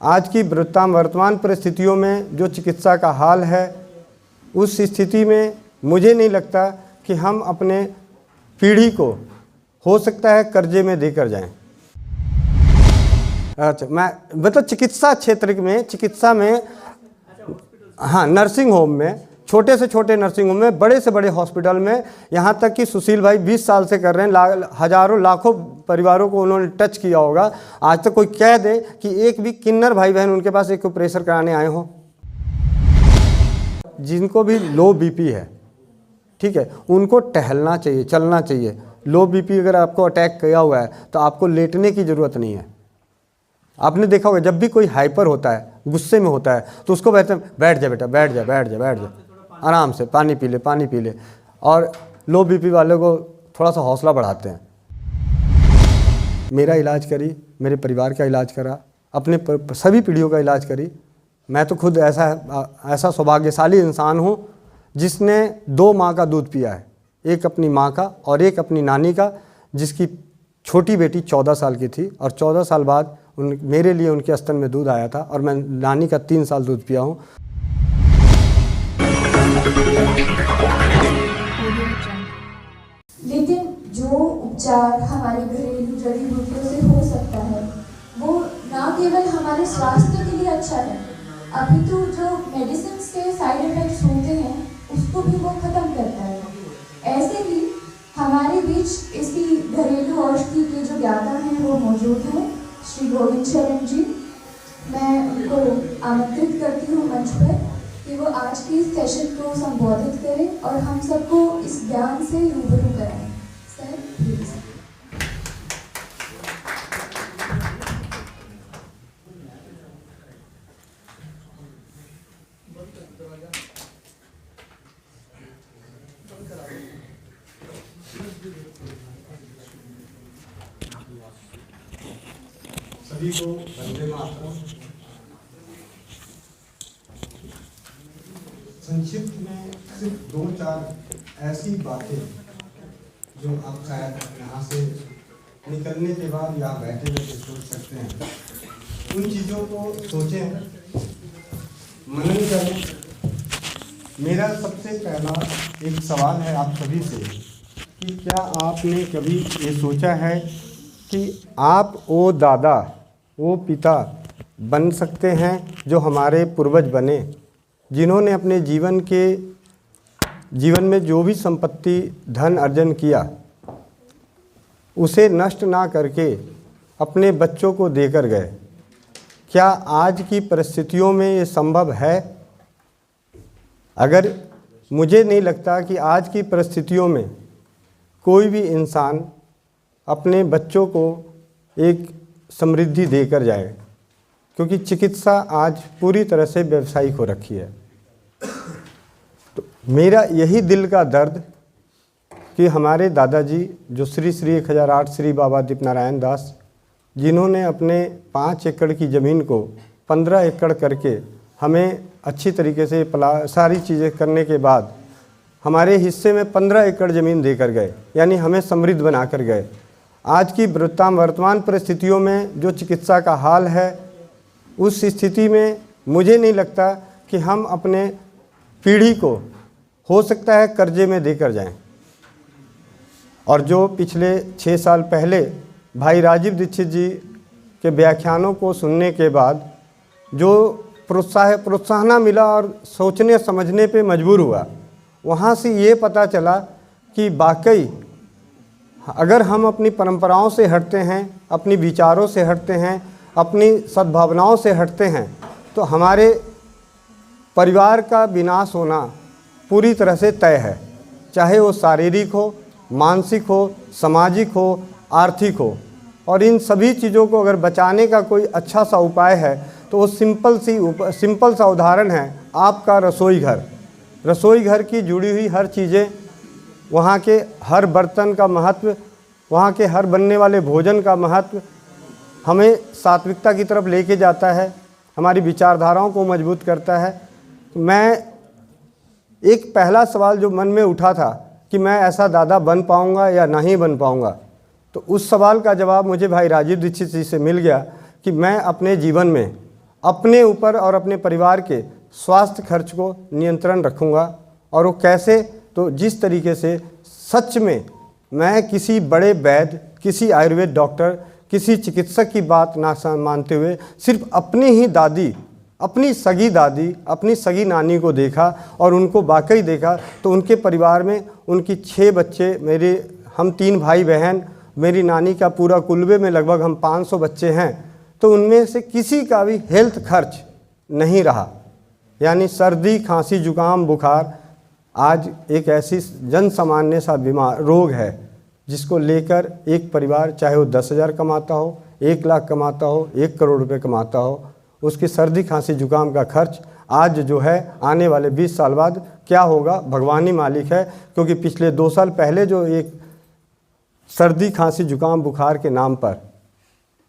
आज की वर्तमान परिस्थितियों में जो चिकित्सा का हाल है, उस स्थिति में मुझे नहीं लगता कि हम अपने पीढ़ी को हो सकता है कर्जे में देकर जाएं। अच्छा, मैं मतलब चिकित्सा क्षेत्र में, चिकित्सा में, हाँ, नर्सिंग होम में, छोटे से छोटे नर्सिंग होम में, बड़े से बड़े हॉस्पिटल में, यहाँ तक कि सुशील भाई 20 साल से कर रहे हैं, हजारों लाखों परिवारों को उन्होंने टच किया होगा। आज तक कोई कह दे कि एक भी किन्नर भाई बहन उनके पास एक प्रेशर कराने आए हों? जिनको भी लो बीपी है, ठीक है, उनको टहलना चाहिए, चलना चाहिए। लो बीपी अगर आपको अटैक किया हुआ है तो आपको लेटने की ज़रूरत नहीं है। आपने देखा होगा जब भी कोई हाइपर होता है, गुस्से में होता है, तो उसको कहते हैं बैठ जा बेटा, बैठ जा, बैठ जा, बैठ जा, आराम से पानी पी ले, पानी पी ले। और लो बीपी वाले को थोड़ा सा हौसला बढ़ाते हैं। मेरा इलाज करी, मेरे परिवार का इलाज करा, अपने सभी पीढ़ियों का इलाज करी। मैं तो खुद ऐसा सौभाग्यशाली इंसान हूँ जिसने 2 माँ का दूध पिया है, एक अपनी माँ का और एक अपनी नानी का, जिसकी छोटी बेटी 14 साल की थी और 14 साल बाद मेरे लिए उनके स्तन में दूध आया था और मैं नानी का 3 साल दूध पिया हूँ। लेकिन जो उपचार हमारी घरेलू जड़ी बूटियों से हो सकता है वो न केवल हमारे स्वास्थ्य के लिए अच्छा है, अपितु जो मेडिसिन के साइड इफेक्ट्स होते हैं उसको भी वो खत्म करता है। ऐसे ही हमारे बीच इसकी घरेलू औषधि के जो ज्ञाता हैं वो मौजूद हैं, श्री गोविंद शरण जी। मैं उनको आमंत्रित करती हूँ मंच पर कि वो आज की सेशन को संबोधित करें और हम सबको इस ज्ञान से रूबरू कराएं। Sir please. सभी को वंदे मातरम। संक्षिप्त में सिर्फ 2-4 ऐसी बातें जो आप शायद यहाँ से निकलने के बाद या बैठे बैठे सोच सकते हैं, उन चीज़ों को सोचें, मनन करें। मेरा सबसे पहला एक सवाल है आप सभी से कि क्या आपने कभी ये सोचा है कि आप वो दादा, वो पिता बन सकते हैं जो हमारे पूर्वज बने, जिन्होंने अपने जीवन में जो भी संपत्ति धन अर्जन किया उसे नष्ट ना करके अपने बच्चों को देकर गए। क्या आज की परिस्थितियों में ये संभव है? अगर मुझे नहीं लगता कि आज की परिस्थितियों में कोई भी इंसान अपने बच्चों को एक समृद्धि देकर जाए, क्योंकि चिकित्सा आज पूरी तरह से व्यावसायिक हो रखी है। तो मेरा यही दिल का दर्द कि हमारे दादाजी जो श्री 1008 श्री बाबा दीपनारायण दास, जिन्होंने अपने 5 एकड़ की ज़मीन को 15 एकड़ करके हमें अच्छी तरीके से सारी चीज़ें करने के बाद हमारे हिस्से में 15 एकड़ ज़मीन देकर गए, यानी हमें समृद्ध बना कर गए। आज की वर्तमान परिस्थितियों में जो चिकित्सा का हाल है, उस स्थिति में मुझे नहीं लगता कि हम अपने पीढ़ी को हो सकता है कर्जे में देकर जाएं। और जो पिछले 6 साल पहले भाई राजीव दीक्षित जी के व्याख्यानों को सुनने के बाद जो प्रोत्साहन मिला और सोचने समझने पे मजबूर हुआ, वहाँ से ये पता चला कि वाकई अगर हम अपनी परंपराओं से हटते हैं, अपनी विचारों से हटते हैं, अपनी सद्भावनाओं से हटते हैं, तो हमारे परिवार का विनाश होना पूरी तरह से तय है, चाहे वो शारीरिक हो, मानसिक हो, सामाजिक हो, आर्थिक हो। और इन सभी चीज़ों को अगर बचाने का कोई अच्छा सा उपाय है तो वो सिंपल सा उदाहरण है आपका रसोई घर। रसोई घर की जुड़ी हुई हर चीज़ें, वहाँ के हर बर्तन का महत्व, वहाँ के हर बनने वाले भोजन का महत्व हमें सात्विकता की तरफ लेके जाता है, हमारी विचारधाराओं को मजबूत करता है। मैं एक पहला सवाल जो मन में उठा था कि मैं ऐसा दादा बन पाऊँगा या नहीं बन पाऊँगा, तो उस सवाल का जवाब मुझे भाई राजीव दीक्षित जी से मिल गया कि मैं अपने जीवन में अपने ऊपर और अपने परिवार के स्वास्थ्य खर्च को नियंत्रण रखूँगा। और वो कैसे, तो जिस तरीके से सच में मैं किसी बड़े वैद्य, किसी आयुर्वेद डॉक्टर, किसी चिकित्सक की बात ना मानते हुए सिर्फ अपनी ही दादी, अपनी सगी दादी, अपनी सगी नानी को देखा और उनको वाकई देखा तो उनके परिवार में उनकी 6 बच्चे, हम 3 भाई बहन, मेरी नानी का पूरा कुलबे में लगभग हम 500 बच्चे हैं, तो उनमें से किसी का भी हेल्थ खर्च नहीं रहा। यानी सर्दी, खांसी, जुकाम, बुखार आज एक ऐसी जन सामान्य सा बीमार रोग है जिसको लेकर एक परिवार, चाहे वो 10,000 कमाता हो, 1 लाख कमाता हो, 1 करोड़ रुपए कमाता हो, उसकी सर्दी, खांसी, जुकाम का खर्च आज जो है आने वाले 20 साल बाद क्या होगा भगवान ही मालिक है। क्योंकि पिछले 2 साल पहले जो एक सर्दी, खांसी, जुकाम, बुखार के नाम पर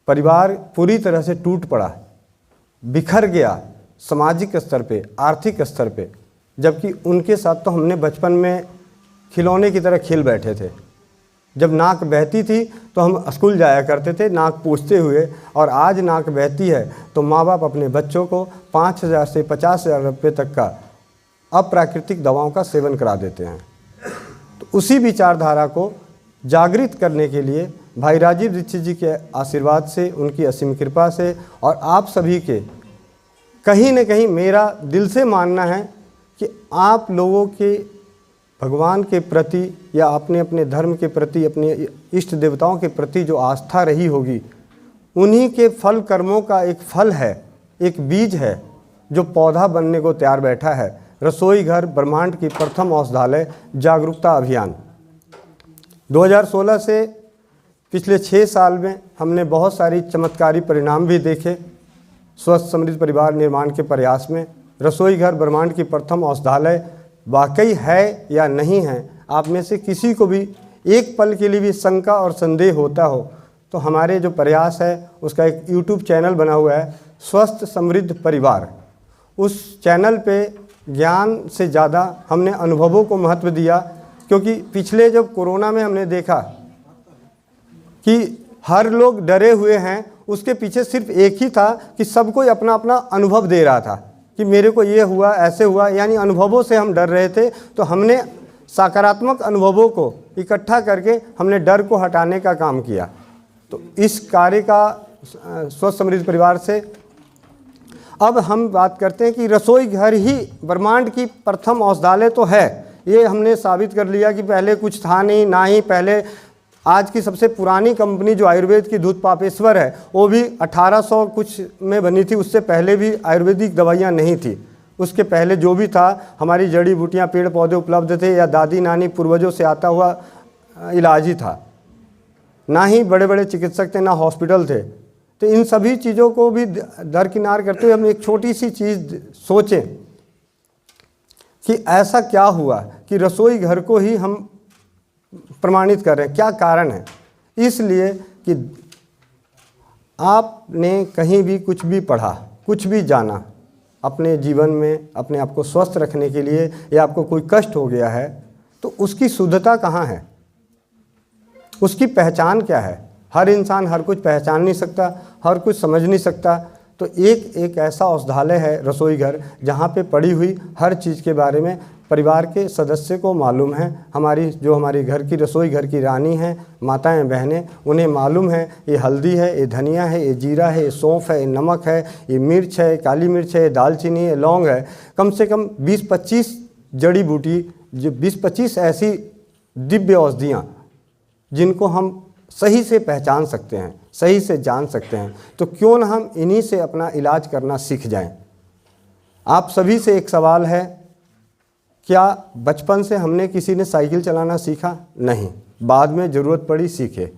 परिवार पूरी तरह से टूट पड़ा, बिखर गया सामाजिक स्तर पे, आर्थिक स्तर पे, जबकि उनके साथ तो हमने बचपन में खिलौने की तरह खेल बैठे थे। जब नाक बहती थी तो हम स्कूल जाया करते थे नाक पूछते हुए, और आज नाक बहती है तो माँ बाप अपने बच्चों को 5,000 से 50,000 रुपये तक का अप्राकृतिक दवाओं का सेवन करा देते हैं। तो उसी विचारधारा को जागृत करने के लिए भाई राजीव दीक्षित जी के आशीर्वाद से, उनकी असीम कृपा से और आप सभी के कहीं न कहीं मेरा दिल से मानना है कि आप लोगों के भगवान के प्रति या अपने अपने धर्म के प्रति, अपने इष्ट देवताओं के प्रति जो आस्था रही होगी, उन्हीं के फल कर्मों का एक फल है, एक बीज है जो पौधा बनने को तैयार बैठा है। रसोई घर ब्रह्मांड की प्रथम औषधालय जागरूकता अभियान 2016 से पिछले 6 साल में हमने बहुत सारी चमत्कारी परिणाम भी देखे। स्वस्थ समृद्ध परिवार निर्माण के प्रयास में रसोई घर ब्रह्मांड की प्रथम औषधालय वाकई है या नहीं है, आप में से किसी को भी एक पल के लिए भी शंका और संदेह होता हो तो हमारे जो प्रयास है उसका एक YouTube चैनल बना हुआ है, स्वस्थ समृद्ध परिवार। उस चैनल पे ज्ञान से ज़्यादा हमने अनुभवों को महत्व दिया, क्योंकि पिछले जब कोरोना में हमने देखा कि हर लोग डरे हुए हैं, उसके पीछे सिर्फ एक ही था कि सब कोई अपना अपना अनुभव दे रहा था कि मेरे को ये हुआ, ऐसे हुआ, यानी अनुभवों से हम डर रहे थे। तो हमने सकारात्मक अनुभवों को इकट्ठा करके हमने डर को हटाने का काम किया। तो इस कार्य का स्वस्थ समृद्ध परिवार से अब हम बात करते हैं कि रसोई घर ही ब्रह्मांड की प्रथम औषधालय तो है। ये हमने साबित कर लिया कि पहले कुछ था नहीं, ना ही पहले आज की सबसे पुरानी कंपनी जो आयुर्वेद की दूध पापेश्वर है वो भी 1800 कुछ में बनी थी, उससे पहले भी आयुर्वेदिक दवाइयाँ नहीं थी। उसके पहले जो भी था हमारी जड़ी बूटियाँ, पेड़ पौधे उपलब्ध थे या दादी नानी पूर्वजों से आता हुआ इलाज ही था। ना ही बड़े बड़े चिकित्सक थे, ना हॉस्पिटल थे। तो इन सभी चीज़ों को भी दरकिनार करते हुए हम एक छोटी सी चीज़ सोचें कि ऐसा क्या हुआ कि रसोई घर को ही हम प्रमाणित कर रहे हैं, क्या कारण है। इसलिए कि आपने कहीं भी कुछ भी पढ़ा, कुछ भी जाना, अपने जीवन में अपने आप को स्वस्थ रखने के लिए या आपको कोई कष्ट हो गया है तो उसकी शुद्धता कहाँ है, उसकी पहचान क्या है। हर इंसान हर कुछ पहचान नहीं सकता, हर कुछ समझ नहीं सकता। तो एक ऐसा औषधालय है रसोई घर जहाँ पे पड़ी हुई हर चीज़ के बारे में परिवार के सदस्य को मालूम है। हमारी घर की रसोई घर की रानी हैं, माताएं बहनें, उन्हें मालूम है ये हल्दी है, ये धनिया है, ये जीरा है, ये सौंफ है, ये नमक है, ये मिर्च है, काली मिर्च है, ये दालचीनी है, लौंग है। कम से कम 20-25 जड़ी बूटी, जो 20-25 ऐसी दिव्य औषधियाँ जिनको हम सही से पहचान सकते हैं, सही से जान सकते हैं। तो क्यों ना हम इन्हीं से अपना इलाज करना सीख जाएं। आप सभी से एक सवाल है, क्या बचपन से हमने किसी ने साइकिल चलाना सीखा? नहीं, बाद में ज़रूरत पड़ी सीखे।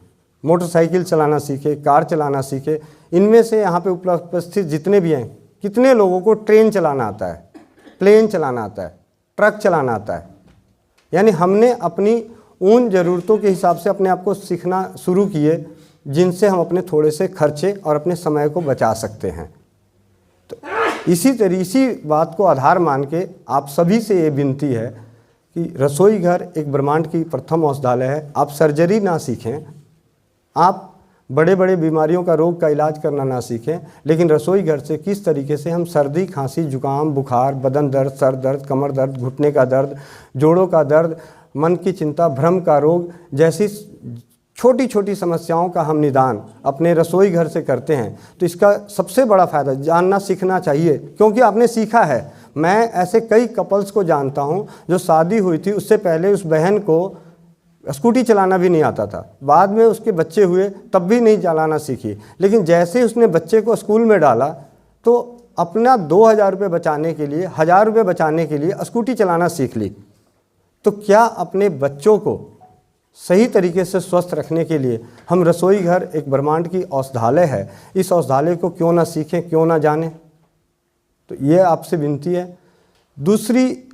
मोटरसाइकिल चलाना सीखे, कार चलाना सीखे। इनमें से यहाँ पे उपस्थित जितने भी हैं, कितने लोगों को ट्रेन चलाना आता है, प्लेन चलाना आता है, ट्रक चलाना आता है। यानी हमने अपनी उन ज़रूरतों के हिसाब से अपने आप को सीखना शुरू किए जिनसे हम अपने थोड़े से खर्चे और अपने समय को बचा सकते हैं। तो इसी बात को आधार मान के आप सभी से ये विनती है कि रसोई घर एक ब्रह्मांड की प्रथम औषधालय है। आप सर्जरी ना सीखें, आप बड़े बड़े बीमारियों का रोग का इलाज करना ना सीखें, लेकिन रसोई घर से किस तरीके से हम सर्दी, खांसी, जुकाम, बुखार, बदन दर्द, सर दर्द, कमर दर्द, घुटने का दर्द, जोड़ों का दर्द, मन की चिंता, भ्रम का रोग जैसी छोटी छोटी समस्याओं का हम निदान अपने रसोई घर से करते हैं। तो इसका सबसे बड़ा फ़ायदा जानना सीखना चाहिए, क्योंकि आपने सीखा है। मैं ऐसे कई कपल्स को जानता हूं जो शादी हुई थी, उससे पहले उस बहन को स्कूटी चलाना भी नहीं आता था, बाद में उसके बच्चे हुए तब भी नहीं चलाना सीखी, लेकिन जैसे ही उसने बच्चे को स्कूल में डाला तो अपना 2000 रुपये बचाने के लिए, 1000 रुपये बचाने के लिए स्कूटी चलाना सीख ली। तो क्या अपने बच्चों को सही तरीके से स्वस्थ रखने के लिए हम रसोई घर एक ब्रह्मांड की औषधालय है, इस औषधालय को क्यों ना सीखें, क्यों ना जानें? तो ये आपसे विनती है। दूसरी,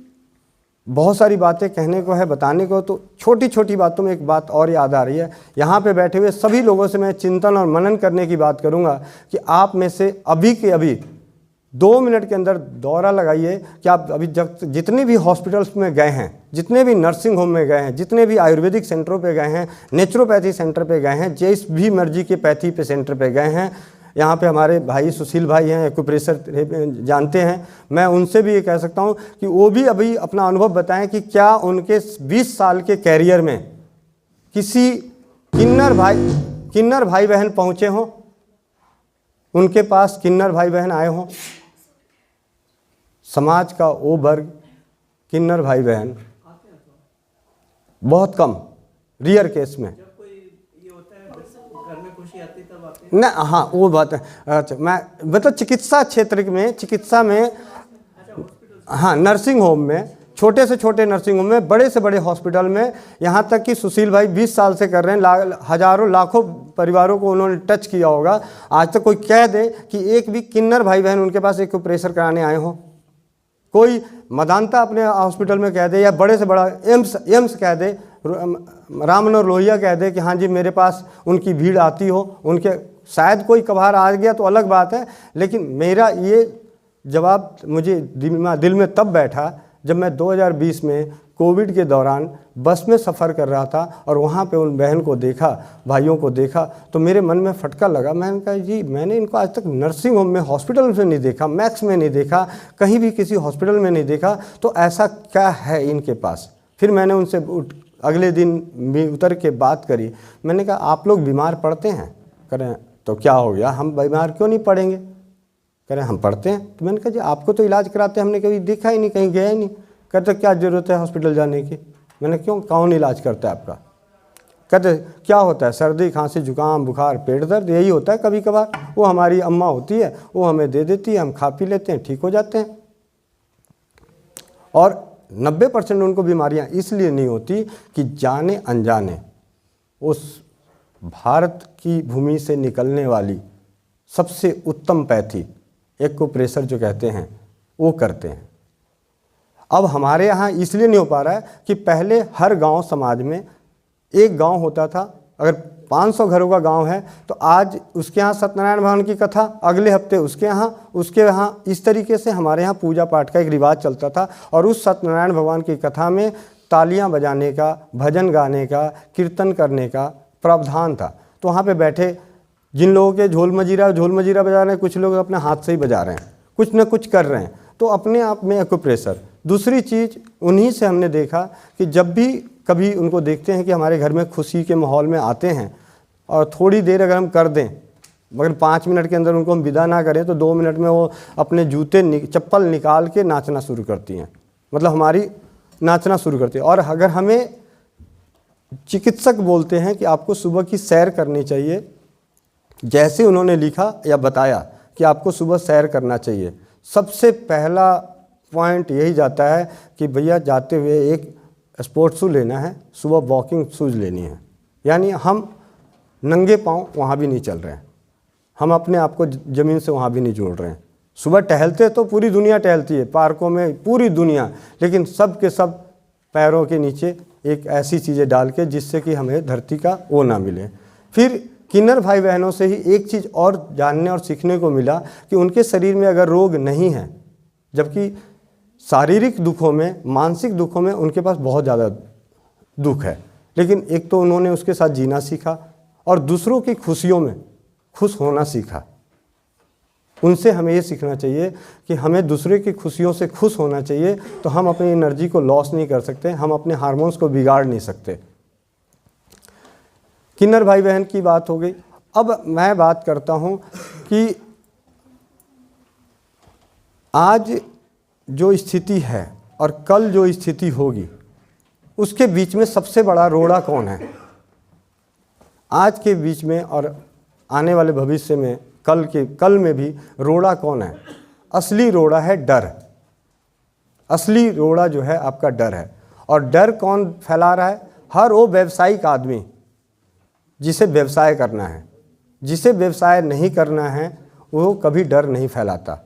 बहुत सारी बातें कहने को है, बताने को, तो छोटी छोटी बातों में एक बात और याद आ रही है। यहाँ पे बैठे हुए सभी लोगों से मैं चिंतन और मनन करने की बात करूँगा कि आप में से अभी के अभी 2 मिनट के अंदर दौरा लगाइए कि आप अभी जितने भी हॉस्पिटल्स में गए हैं, जितने भी नर्सिंग होम में गए हैं, जितने भी आयुर्वेदिक सेंटरों पे गए हैं, नेचुरोपैथी सेंटर पे गए हैं, जिस भी मर्जी के पैथी पे सेंटर पे गए हैं, यहाँ पे हमारे भाई सुशील भाई हैं, एक्यूप्रेशर जानते हैं, मैं उनसे भी ये कह सकता हूँ कि वो भी अभी अपना अनुभव बताएं कि क्या उनके 20 साल के कैरियर में किसी किन्नर भाई बहन पहुँचे हों, उनके पास किन्नर भाई बहन आए हों। समाज का वो वर्ग किन्नर भाई बहन बहुत कम, रियर केस में। जब कोई ये होता है घर में खुशी आती तब आते न, हाँ वो बात है। अच्छा, मैं मतलब चिकित्सा क्षेत्र में, चिकित्सा में, हाँ नर्सिंग होम में, छोटे से छोटे नर्सिंग होम में, बड़े से बड़े हॉस्पिटल में, यहाँ तक कि सुशील भाई 20 साल से कर रहे हैं, हजारों लाखों परिवारों को उन्होंने टच किया होगा। आज तक कोई कह दे कि एक भी किन्नर भाई बहन उनके पास एक ऑपरेशन कराने आए हों? कोई मदानता अपने हॉस्पिटल में कह दे, या बड़े से बड़ा एम्स कह दे, राम मनोहर लोहिया कह दे कि हाँ जी मेरे पास उनकी भीड़ आती हो, उनके शायद कोई कभार आ गया तो अलग बात है, लेकिन मेरा ये जवाब मुझे दिल में तब बैठा जब मैं 2020 में कोविड के दौरान बस में सफ़र कर रहा था और वहाँ पे उन बहन को देखा, भाइयों को देखा, तो मेरे मन में फटका लगा। मैंने कहा जी मैंने इनको आज तक नर्सिंग होम में, हॉस्पिटल में नहीं देखा, मैक्स में नहीं देखा, कहीं भी किसी हॉस्पिटल में नहीं देखा, तो ऐसा क्या है इनके पास? फिर मैंने उनसे अगले दिन भी उतर के बात करी। मैंने कहा आप लोग बीमार पड़ते हैं? करें तो क्या हो गया, हम बीमार क्यों नहीं पड़ेंगे? करें हम पढ़ते हैं। तो मैंने कहा जी आपको तो इलाज कराते हैं, हमने कभी देखा ही नहीं, कहीं गया ही नहीं। कहते क्या ज़रूरत है हॉस्पिटल जाने की? मैंने क्यों, कौन इलाज करता है आपका? कहते क्या होता है, सर्दी, खांसी, जुकाम, बुखार, पेट दर्द, यही होता है कभी कभार, वो हमारी अम्मा होती है, वो हमें दे देती है, हम खा पी लेते हैं, ठीक हो जाते हैं। और 90% उनको बीमारियां इसलिए नहीं होती कि जाने अनजाने उस भारत की भूमि से निकलने वाली सबसे उत्तम पैथी एक्यूप्रेशर जो कहते हैं वो करते हैं। अब हमारे यहाँ इसलिए नहीं हो पा रहा है कि पहले हर गांव समाज में एक गांव होता था, अगर 500 घरों का गांव है तो आज उसके यहाँ सत्यनारायण भगवान की कथा, अगले हफ्ते उसके यहाँ इस तरीके से हमारे यहाँ पूजा पाठ का एक रिवाज चलता था। और उस सत्यनारायण भगवान की कथा में तालियां बजाने का, भजन गाने का, कीर्तन करने का प्रावधान था। तो वहाँ पे बैठे जिन लोगों के झोल मजीरा बजा रहे हैं, कुछ लोग अपने हाथ से ही बजा रहे हैं, कुछ न कुछ कर रहे हैं, तो अपने आप में एक्यूप्रेशर। दूसरी चीज़ उन्हीं से हमने देखा कि जब भी कभी उनको देखते हैं कि हमारे घर में खुशी के माहौल में आते हैं और थोड़ी देर अगर हम कर दें, मगर 5 मिनट के अंदर उनको हम विदा ना करें तो 2 मिनट में वो अपने जूते चप्पल निकाल के नाचना शुरू करती हैं, मतलब हमारी नाचना शुरू करती है। और अगर हमें चिकित्सक बोलते हैं कि आपको सुबह की सैर करनी चाहिए, जैसे उन्होंने लिखा या बताया कि आपको सुबह सैर करना चाहिए, सबसे पहला पॉइंट यही जाता है कि भैया जाते हुए एक स्पोर्ट्स शू लेना है, सुबह वॉकिंग शूज़ लेनी है। यानी हम नंगे पाँव वहाँ भी नहीं चल रहे हैं, हम अपने आप को ज़मीन से वहाँ भी नहीं जोड़ रहे हैं। सुबह टहलते तो पूरी दुनिया टहलती है, पार्कों में पूरी दुनिया, लेकिन सब के सब पैरों के नीचे एक ऐसी चीज़ें डाल के जिससे कि हमें धरती का वो ना मिले। फिर किन्नर भाई बहनों से ही एक चीज़ और जानने और सीखने को मिला कि उनके शरीर में अगर रोग नहीं है, जबकि शारीरिक दुखों में, मानसिक दुखों में उनके पास बहुत ज़्यादा दुख है, लेकिन एक तो उन्होंने उसके साथ जीना सीखा और दूसरों की खुशियों में खुश होना सीखा। उनसे हमें ये सीखना चाहिए कि हमें दूसरे की खुशियों से खुश होना चाहिए, तो हम अपनी एनर्जी को लॉस नहीं कर सकते, हम अपने हार्मोन्स को बिगाड़ नहीं सकते। किन्नर भाई बहन की बात हो गई। अब मैं बात करता हूँ कि आज जो स्थिति है और कल जो स्थिति होगी, उसके बीच में सबसे बड़ा रोड़ा कौन है? आज के बीच में और आने वाले भविष्य में, कल में भी रोड़ा कौन है? असली रोड़ा है डर। असली रोड़ा जो है आपका डर है। और डर कौन फैला रहा है? हर वो व्यावसायिक आदमी जिसे व्यवसाय करना है। जिसे व्यवसाय नहीं करना है वो कभी डर नहीं फैलाता।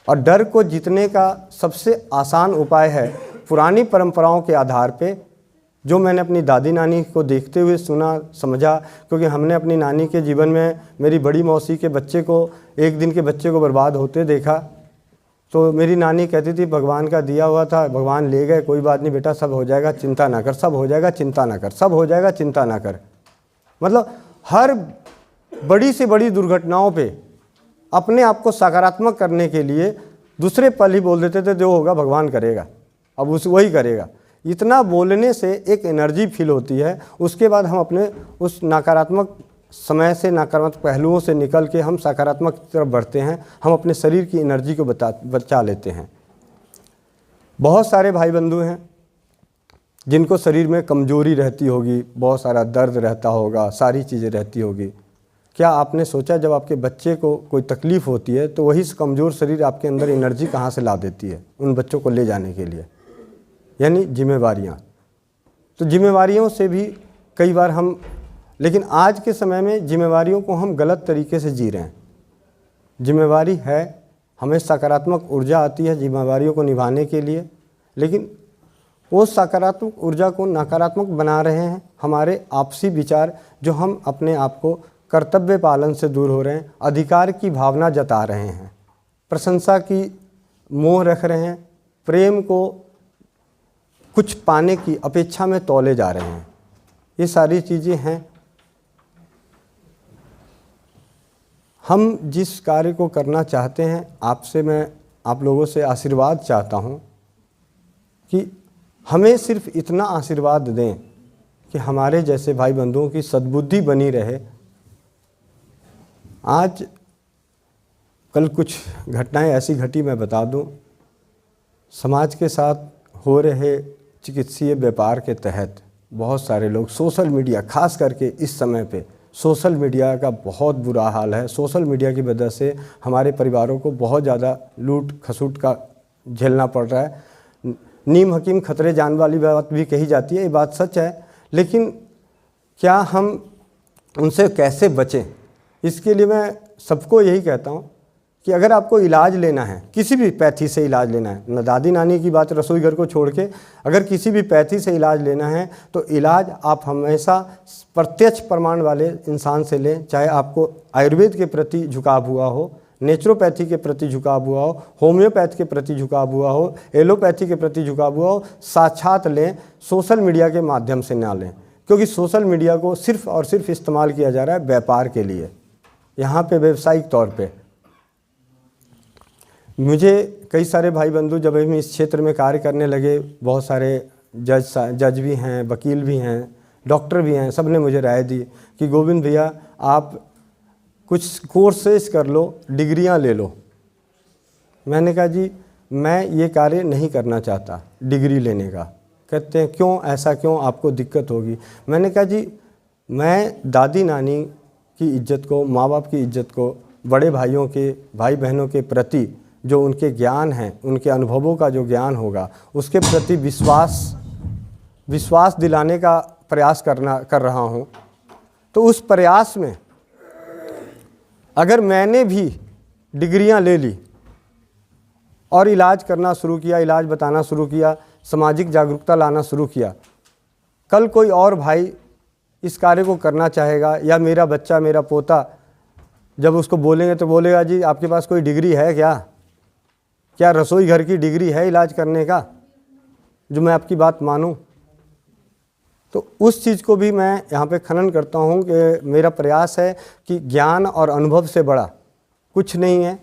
और डर को जीतने का सबसे आसान उपाय है, पुरानी परंपराओं के आधार पे, जो मैंने अपनी दादी नानी को देखते हुए सुना समझा, क्योंकि हमने अपनी नानी के जीवन में मेरी बड़ी मौसी के बच्चे को, एक दिन के बच्चे को बर्बाद होते देखा। तो मेरी नानी कहती थी भगवान का दिया हुआ था, भगवान ले गए, कोई बात नहीं बेटा, सब हो जाएगा, चिंता ना कर, सब हो जाएगा, चिंता ना कर, सब हो जाएगा, चिंता ना कर। मतलब हर बड़ी से बड़ी दुर्घटनाओं पे अपने आप को सकारात्मक करने के लिए दूसरे पल ही बोल देते थे जो होगा भगवान करेगा, अब वही करेगा। इतना बोलने से एक एनर्जी फील होती है। उसके बाद हम अपने उस नकारात्मक समय से, नकारात्मक पहलुओं से निकल के हम सकारात्मक तरफ बढ़ते हैं। हम अपने शरीर की एनर्जी को बचा लेते हैं। बहुत सारे भाई बंधु हैं जिनको शरीर में कमजोरी रहती होगी, बहुत सारा दर्द रहता होगा, सारी चीज़ें रहती होगी। क्या आपने सोचा जब आपके बच्चे को कोई तकलीफ़ होती है तो वही कमज़ोर शरीर आपके अंदर एनर्जी कहाँ से ला देती है उन बच्चों को ले जाने के लिए? यानी जिम्मेवारियाँ। तो जिम्मेवारियों से भी कई बार हम, लेकिन आज के समय में जिम्मेवारियों को हम गलत तरीके से जी रहे हैं। जिम्मेवारी है, हमें सकारात्मक ऊर्जा आती है जिम्मेवारियों को निभाने के लिए, लेकिन वो सकारात्मक ऊर्जा को नकारात्मक बना रहे हैं हमारे आपसी विचार, जो हम अपने आप को कर्तव्य पालन से दूर हो रहे हैं, अधिकार की भावना जता रहे हैं, प्रशंसा की मोह रख रहे हैं, प्रेम को कुछ पाने की अपेक्षा में तौले जा रहे हैं। ये सारी चीज़ें हैं। हम जिस कार्य को करना चाहते हैं, आपसे मैं आप लोगों से आशीर्वाद चाहता हूँ कि हमें सिर्फ इतना आशीर्वाद दें कि हमारे जैसे भाई बंधुओं की सद्बुद्धि बनी रहे। आज कल कुछ घटनाएं ऐसी घटी, मैं बता दूं, समाज के साथ हो रहे चिकित्सीय व्यापार के तहत बहुत सारे लोग सोशल मीडिया, खास करके इस समय पे सोशल मीडिया का बहुत बुरा हाल है। सोशल मीडिया की वजह से हमारे परिवारों को बहुत ज़्यादा लूट खसूट का झेलना पड़ रहा है। नीम हकीम खतरे जान वाली बात भी कही जाती है, ये बात सच है, लेकिन क्या हम उनसे कैसे बचें? इसके लिए मैं सबको यही कहता हूँ कि अगर आपको इलाज लेना है, किसी भी पैथी से इलाज लेना है, न दादी नानी की बात रसोई घर को छोड़ के, अगर किसी भी पैथी से इलाज लेना है तो इलाज आप हमेशा प्रत्यक्ष प्रमाण वाले इंसान से लें। चाहे आपको आयुर्वेद के प्रति झुकाव हुआ हो, नेचुरोपैथी के प्रति झुकाव हुआ हो, होम्योपैथ के प्रति झुकाव हुआ हो, एलोपैथी के प्रति झुकाव हुआ हो, साक्षात लें, सोशल मीडिया के माध्यम से ना लें। क्योंकि सोशल मीडिया को सिर्फ़ और सिर्फ इस्तेमाल किया जा रहा है व्यापार के लिए, यहाँ पे व्यावसायिक तौर पे। मुझे कई सारे भाई बंधु जब हम इस क्षेत्र में कार्य करने लगे, बहुत सारे जज भी हैं, वकील भी हैं, डॉक्टर भी हैं, सब ने मुझे राय दी कि गोविंद भैया आप कुछ कोर्सेज कर लो, डिग्रियां ले लो। मैंने कहा जी मैं ये कार्य नहीं करना चाहता डिग्री लेने का। कहते हैं क्यों, ऐसा क्यों, आपको दिक्कत होगी? मैंने कहा जी मैं दादी नानी की इज्जत को, माँ बाप की इज्जत को, बड़े भाइयों के, भाई बहनों के प्रति जो उनके ज्ञान हैं, उनके अनुभवों का जो ज्ञान होगा, उसके प्रति विश्वास दिलाने का प्रयास कर रहा हूँ। तो उस प्रयास में अगर मैंने भी डिग्रियां ले ली और इलाज करना शुरू किया, इलाज बताना शुरू किया, सामाजिक जागरूकता लाना शुरू किया, कल कोई और भाई इस कार्य को करना चाहेगा, या मेरा बच्चा, मेरा पोता जब उसको बोलेंगे तो बोलेगा जी आपके पास कोई डिग्री है क्या रसोई घर की डिग्री है इलाज करने का, जो मैं आपकी बात मानूं? तो उस चीज़ को भी मैं यहाँ पे खनन करता हूँ कि मेरा प्रयास है कि ज्ञान और अनुभव से बड़ा कुछ नहीं है।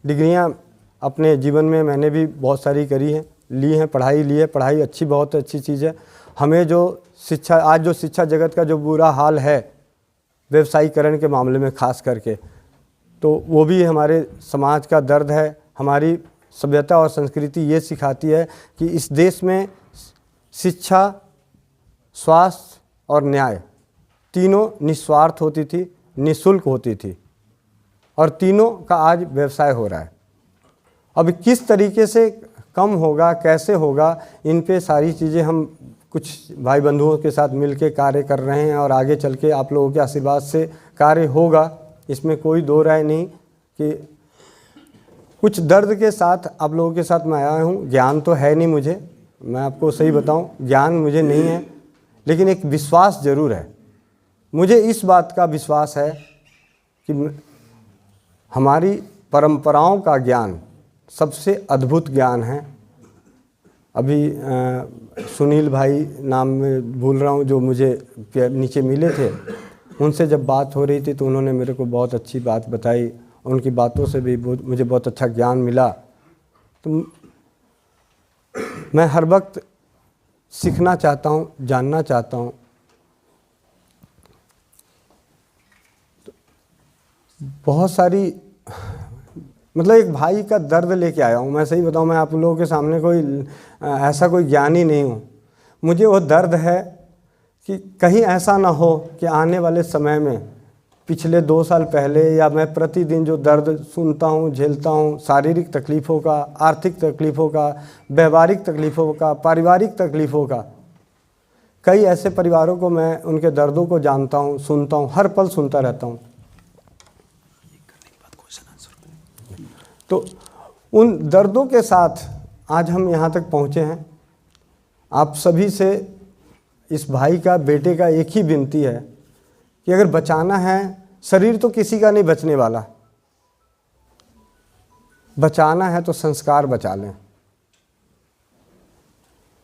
डिग्रियाँ अपने जीवन में मैंने भी बहुत सारी करी हैं, ली हैं, पढ़ाई ली है, पढ़ाई अच्छी, बहुत अच्छी चीज़ है। हमें जो शिक्षा, आज जो शिक्षा जगत का जो बुरा हाल है व्यवसायीकरण के मामले में खास करके, तो वो भी हमारे समाज का दर्द है। हमारी सभ्यता और संस्कृति ये सिखाती है कि इस देश में शिक्षा, स्वास्थ्य और न्याय तीनों निस्वार्थ होती थी, निःशुल्क होती थी, और तीनों का आज व्यवसाय हो रहा है। अब किस तरीके से कम होगा, कैसे होगा, इन पे सारी चीज़ें हम कुछ भाई बंधुओं के साथ मिलके कार्य कर रहे हैं, और आगे चल के आप लोगों के आशीर्वाद से कार्य होगा, इसमें कोई दो राय नहीं। कि कुछ दर्द के साथ आप लोगों के साथ मैं आया हूँ। ज्ञान तो है नहीं मुझे, मैं आपको सही बताऊँ, ज्ञान मुझे नहीं है, लेकिन एक विश्वास ज़रूर है। मुझे इस बात का विश्वास है कि हमारी परंपराओं का ज्ञान सबसे अद्भुत ज्ञान है। अभी सुनील भाई नाम में भूल रहा हूँ, जो मुझे नीचे मिले थे, उनसे जब बात हो रही थी तो उन्होंने मेरे को बहुत अच्छी बात बताई। उनकी बातों से भी मुझे बहुत अच्छा ज्ञान मिला। तो मैं हर वक्त सीखना चाहता हूँ, जानना चाहता हूँ। तो बहुत सारी, मतलब एक भाई का दर्द लेके आया हूँ। मैं सही बताऊँ, मैं आप लोगों के सामने कोई ऐसा कोई ज्ञानी नहीं हूँ। मुझे वो दर्द है कि कहीं ऐसा ना हो कि आने वाले समय में, पिछले 2 साल पहले, या मैं प्रतिदिन जो दर्द सुनता हूँ, झेलता हूँ, शारीरिक तकलीफ़ों का, आर्थिक तकलीफ़ों का, व्यवहारिक तकलीफ़ों का, पारिवारिक तकलीफ़ों का, कई ऐसे परिवारों को मैं उनके दर्दों को जानता हूँ, सुनता हूँ, हर पल सुनता रहता हूँ। तो उन दर्दों के साथ आज हम यहाँ तक पहुँचे हैं। आप सभी से इस भाई का, बेटे का एक ही विनती है कि अगर बचाना है, शरीर तो किसी का नहीं बचने वाला, बचाना है तो संस्कार बचा लें।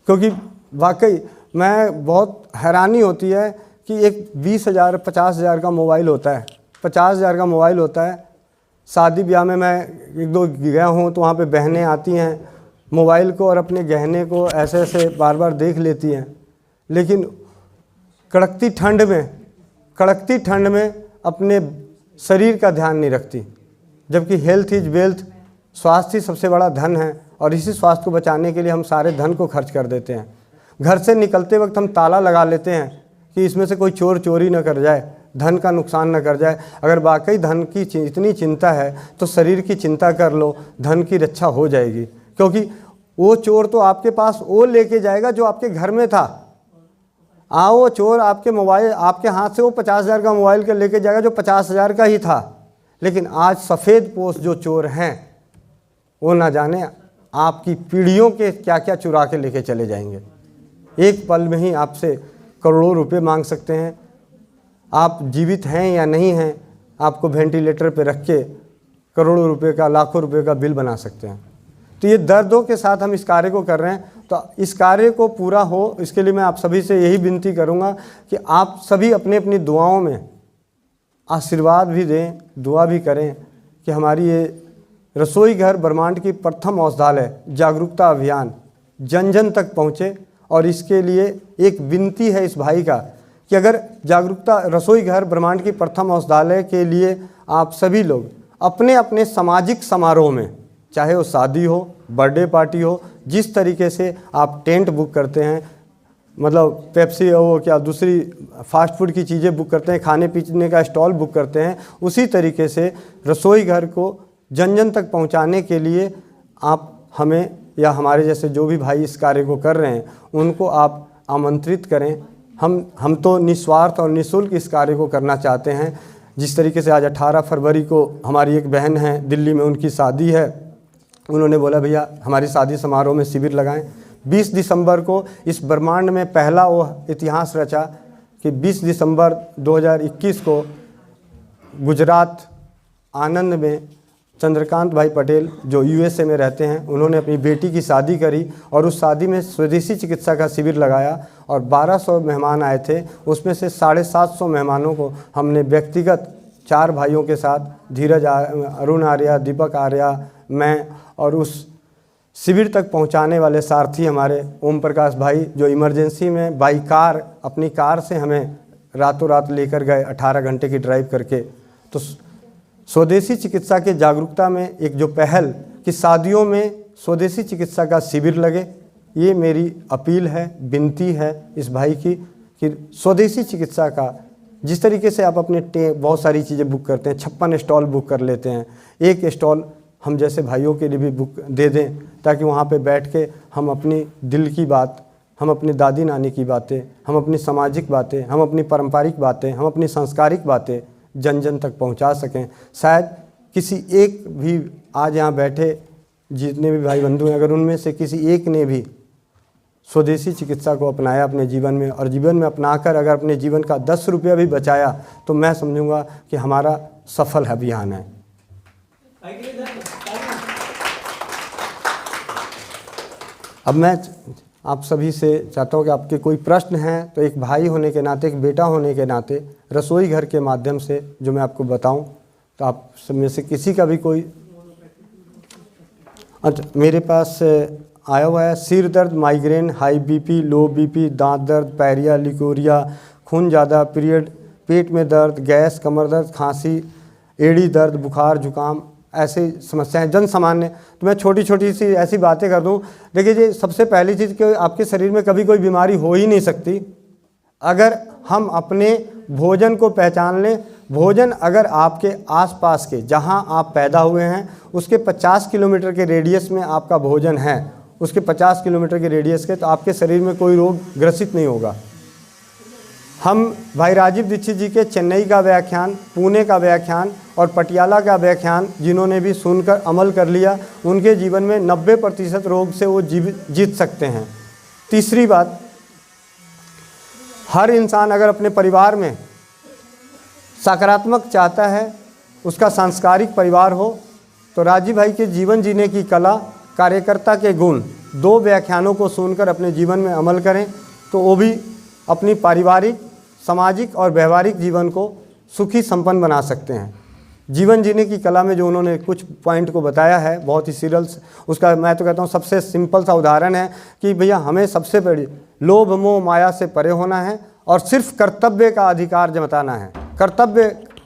क्योंकि वाकई मैं बहुत हैरानी होती है कि एक 20,000 50,000 का मोबाइल होता है, 50,000 का मोबाइल होता है। शादी ब्याह में मैं 1-2 गया हूँ तो वहाँ पे बहनें आती हैं, मोबाइल को और अपने गहने को ऐसे ऐसे बार बार देख लेती हैं, लेकिन कड़कती ठंड में अपने शरीर का ध्यान नहीं रखती। जबकि हेल्थ इज़ वेल्थ, स्वास्थ्य ही सबसे बड़ा धन है, और इसी स्वास्थ्य को बचाने के लिए हम सारे धन को खर्च कर देते हैं। घर से निकलते वक्त हम ताला लगा लेते हैं कि इसमें से कोई चोर चोरी न कर जाए, धन का नुकसान न कर जाए। अगर वाकई धन की इतनी चिंता है तो शरीर की चिंता कर लो, धन की रक्षा हो जाएगी। क्योंकि वो चोर तो आपके पास वो लेके जाएगा जो आपके घर में था। वो चोर आपके मोबाइल, आपके हाथ से वो 50,000 का मोबाइल के लेके जाएगा जो 50,000 का ही था। लेकिन आज सफ़ेद पोश जो चोर हैं, वो ना जाने आपकी पीढ़ियों के क्या क्या चुरा के लेके चले जाएंगे। एक पल में ही आपसे करोड़ों रुपए मांग सकते हैं। आप जीवित हैं या नहीं हैं, आपको वेंटिलेटर पे रख के करोड़ों रुपए का, लाखों रुपए का बिल बना सकते हैं। तो ये दर्दों के साथ हम इस कार्य को कर रहे हैं। तो इस कार्य को पूरा हो, इसके लिए मैं आप सभी से यही विनती करूंगा कि आप सभी अपनी अपनी दुआओं में आशीर्वाद भी दें, दुआ भी करें कि हमारी ये रसोई घर ब्रह्मांड की प्रथम औषधालय जागरूकता अभियान जन जन तक पहुँचे। और इसके लिए एक विनती है इस भाई का कि अगर जागरूकता रसोई घर ब्रह्मांड की प्रथम औषधालय के लिए आप सभी लोग अपने अपने सामाजिक समारोह में, चाहे वो शादी हो, बर्थडे पार्टी हो, जिस तरीके से आप टेंट बुक करते हैं, मतलब पेप्सी हो क्या दूसरी फास्ट फूड की चीज़ें बुक करते हैं, खाने पीने का स्टॉल बुक करते हैं, उसी तरीके से रसोई घर को जन जन तक पहुंचाने के लिए आप हमें या हमारे जैसे जो भी भाई इस कार्य को कर रहे हैं उनको आप आमंत्रित करें। हम तो निस्वार्थ और निःशुल्क इस कार्य को करना चाहते हैं। जिस तरीके से आज 18 फरवरी को हमारी एक बहन है दिल्ली में, उनकी शादी है, उन्होंने बोला भैया हमारी शादी समारोह में शिविर लगाएं। 20 दिसंबर को इस ब्रह्मांड में पहला वो इतिहास रचा कि 20 दिसंबर 2021 को गुजरात आनंद में चंद्रकांत भाई पटेल जो यूएसए में रहते हैं, उन्होंने अपनी बेटी की शादी करी और उस शादी में स्वदेशी चिकित्सा का शिविर लगाया और 1200 मेहमान आए थे। उसमें से 750 मेहमानों को हमने व्यक्तिगत 4 भाइयों के साथ, धीरज अरुण आर्या, दीपक आर्या, मैं और उस शिविर तक पहुंचाने वाले सारथी हमारे ओम प्रकाश भाई, जो इमरजेंसी में बाई कार अपनी कार से हमें रातों रात लेकर गए 18 घंटे की ड्राइव करके। तो स्वदेशी चिकित्सा के जागरूकता में एक जो पहल कि शादियों में स्वदेशी चिकित्सा का शिविर लगे, ये मेरी अपील है, विनती है इस भाई की कि स्वदेशी चिकित्सा का जिस तरीके से आप अपने बहुत सारी चीज़ें बुक करते हैं, 56 स्टॉल बुक कर लेते हैं, एक स्टॉल हम जैसे भाइयों के लिए भी बुक दे दें ताकि वहाँ पे बैठ के हम अपनी दिल की बात, हम अपनी दादी नानी की बातें, हम अपनी सामाजिक बातें, हम अपनी पारंपरिक बातें, हम अपनी सांस्कारिक बातें जन जन तक पहुंचा सकें। शायद किसी एक भी आज यहाँ बैठे जितने भी भाई बंधु हैं, अगर उनमें से किसी एक ने भी स्वदेशी चिकित्सा को अपनाया अपने जीवन में और जीवन में अपनाकर अगर अपने जीवन का 10 रुपया भी बचाया तो मैं समझूंगा कि हमारा सफल अभियान है। अब मैं आप सभी से चाहता हूँ कि आपके कोई प्रश्न हैं तो एक भाई होने के नाते, एक बेटा होने के नाते रसोई घर के माध्यम से जो मैं आपको बताऊं तो आप सब में से किसी का भी कोई। अच्छा, मेरे पास आया हुआ है सिर दर्द, माइग्रेन, हाई बीपी, लो बीपी, दांत दर्द, पैरिया, लिकोरिया, खून ज़्यादा, पीरियड, पेट में दर्द, गैस, कमर दर्द, खांसी, एड़ी दर्द, बुखार, जुकाम, ऐसी समस्याएं जन सामान्य। तो मैं छोटी छोटी सी ऐसी बातें कर दूं। देखिए जी, सबसे पहली चीज़ कि आपके शरीर में कभी कोई बीमारी हो ही नहीं सकती अगर हम अपने भोजन को पहचान लें। भोजन अगर आपके आसपास के जहां आप पैदा हुए हैं उसके 50 किलोमीटर के रेडियस में आपका भोजन है, उसके 50 किलोमीटर के रेडियस के, तो आपके शरीर में कोई रोग ग्रसित नहीं होगा। हम भाई राजीव दीक्षित जी के चेन्नई का व्याख्यान, पुणे का व्याख्यान और पटियाला का व्याख्यान जिन्होंने भी सुनकर अमल कर लिया, उनके जीवन में 90% रोग से वो जीत सकते हैं। तीसरी बात, हर इंसान अगर अपने परिवार में सकारात्मक चाहता है, उसका सांस्कारिक परिवार हो, तो राजीव भाई के जीवन जीने की कला, कार्यकर्ता के गुण 2 व्याख्यानों को सुनकर अपने जीवन में अमल करें तो वो भी अपनी पारिवारिक, सामाजिक और व्यवहारिक जीवन को सुखी संपन्न बना सकते हैं। जीवन जीने की कला में जो उन्होंने कुछ पॉइंट को बताया है, बहुत ही सीरियल, उसका मैं तो कहता हूँ सबसे सिंपल सा उदाहरण है कि भैया हमें सबसे बड़ी लोभ मोह माया से परे होना है और सिर्फ कर्तव्य का अधिकार जताना है।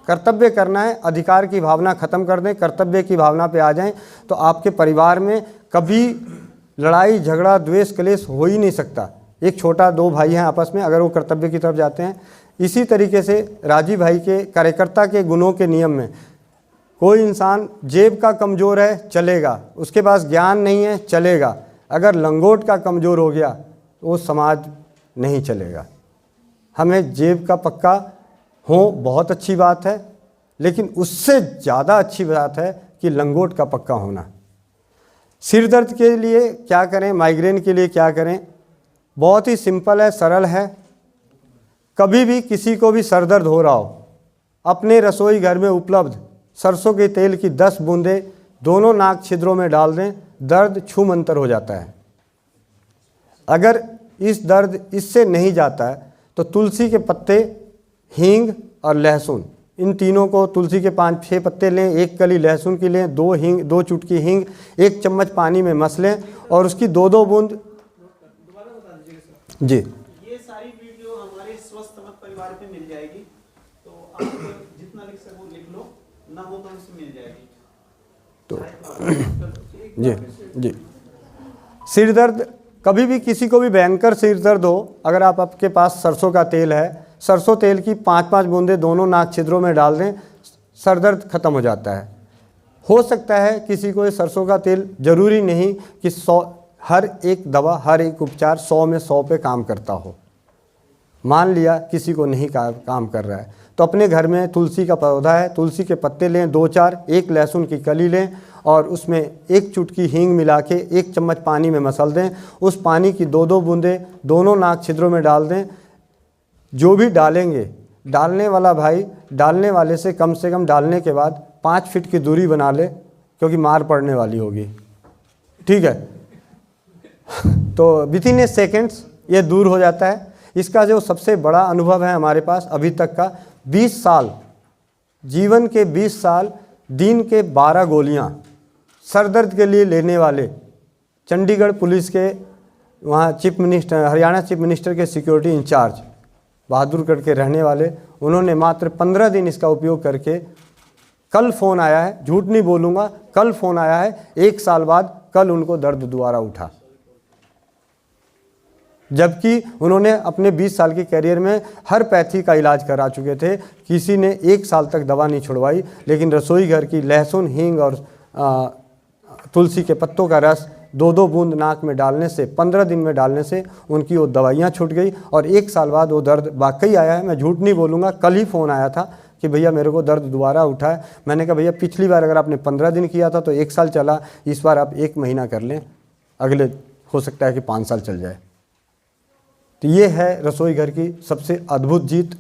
कर्तव्य करना है, अधिकार की भावना ख़त्म कर दें, कर्तव्य की भावना पे आ जाएं तो आपके परिवार में कभी लड़ाई झगड़ा द्वेष क्लेश हो ही नहीं सकता। एक छोटा 2 भाई हैं आपस में, अगर वो कर्तव्य की तरफ जाते हैं। इसी तरीके से राजीव भाई के कार्यकर्ता के गुणों के नियम में कोई इंसान जेब का कमज़ोर है चलेगा, उसके पास ज्ञान नहीं है चलेगा, अगर लंगोट का कमज़ोर हो गया तो वो समाज नहीं चलेगा। हमें जेब का पक्का हो बहुत अच्छी बात है, लेकिन उससे ज़्यादा अच्छी बात है कि लंगोट का पक्का होना। सिर दर्द के लिए क्या करें, माइग्रेन के लिए क्या करें, बहुत ही सिंपल है, सरल है। कभी भी किसी को भी सर दर्द हो रहा हो, अपने रसोई घर में उपलब्ध सरसों के तेल की 10 बूंदें दोनों नाक छिद्रों में डाल दें, दर्द छूमंतर हो जाता है। अगर इस दर्द इससे नहीं जाता है तो तुलसी के पत्ते, हींग और लहसुन, इन तीनों को, तुलसी के 5-6 पत्ते लें, 1 कली लहसुन की लें, 2 चुटकी हींग, 1 चम्मच पानी में मस लें और उसकी 2-2 बूंद। जी, ये सारी वीडियो हमारे स्वस्थ मत परिवार पे मिल जाएगी, तो आप जितना लिख सको लिख लो, ना हो तो हमसे मिल जाएगी। तो जी सिर दर्द, कभी भी किसी को भी भयंकर सिर दर्द हो, अगर आपके पास सरसों का तेल है, सरसों तेल की 5-5 बूंदें दोनों नाक छिद्रों में डाल दें, सर दर्द खत्म हो जाता है। हो सकता है किसी को ये सरसों का तेल, ज़रूरी नहीं कि हर एक दवा, हर एक उपचार 100 में 100 पे काम करता हो। मान लिया किसी को नहीं काम कर रहा है तो अपने घर में तुलसी का पौधा है, तुलसी के पत्ते लें 2-4, 1 लहसुन की कली लें और उसमें 1 चुटकी हींग मिला के 1 चम्मच पानी में मसल दें। उस पानी की 2-2 बूंदें दोनों नाक छिद्रों में डाल दें। जो भी डालेंगे, डालने वाला भाई डालने वाले से कम डालने के बाद 5 फीट की दूरी बना ले क्योंकि मार पड़ने वाली होगी, ठीक है। तो विद इन ए सेकेंड्स ये दूर हो जाता है। इसका जो सबसे बड़ा अनुभव है हमारे पास अभी तक का, 20 साल, जीवन के 20 साल, दिन के 12 गोलियां सर दर्द के लिए लेने वाले चंडीगढ़ पुलिस के वहाँ chief minister, Haryana chief minister के सिक्योरिटी इंचार्ज बहादुरगढ़ के रहने वाले, उन्होंने मात्र 15 दिन इसका उपयोग करके, कल फ़ोन आया है, झूठ नहीं बोलूँगा, कल फ़ोन आया है 1 साल बाद, कल उनको दर्द दोबारा उठा। जबकि उन्होंने अपने 20 साल के करियर में हर पैथी का इलाज करा चुके थे, किसी ने 1 साल तक दवा नहीं छुड़वाई, लेकिन रसोई घर की लहसुन, हींग और तुलसी के पत्तों का रस 2-2 बूंद नाक में डालने से, 15 दिन में डालने से उनकी वो दवाइयाँ छूट गई और 1 साल बाद वो दर्द वाकई आया है। मैं झूठ नहीं बोलूँगा, कल ही फ़ोन आया था कि भैया मेरे को दर्द दोबारा उठा है। मैंने कहा भैया पिछली बार अगर आपने 15 दिन किया था तो 1 साल चला, इस बार आप 1 महीना कर लें, अगले हो सकता है कि 5 साल चल जाए। तो ये है रसोई घर की सबसे अद्भुत जीत।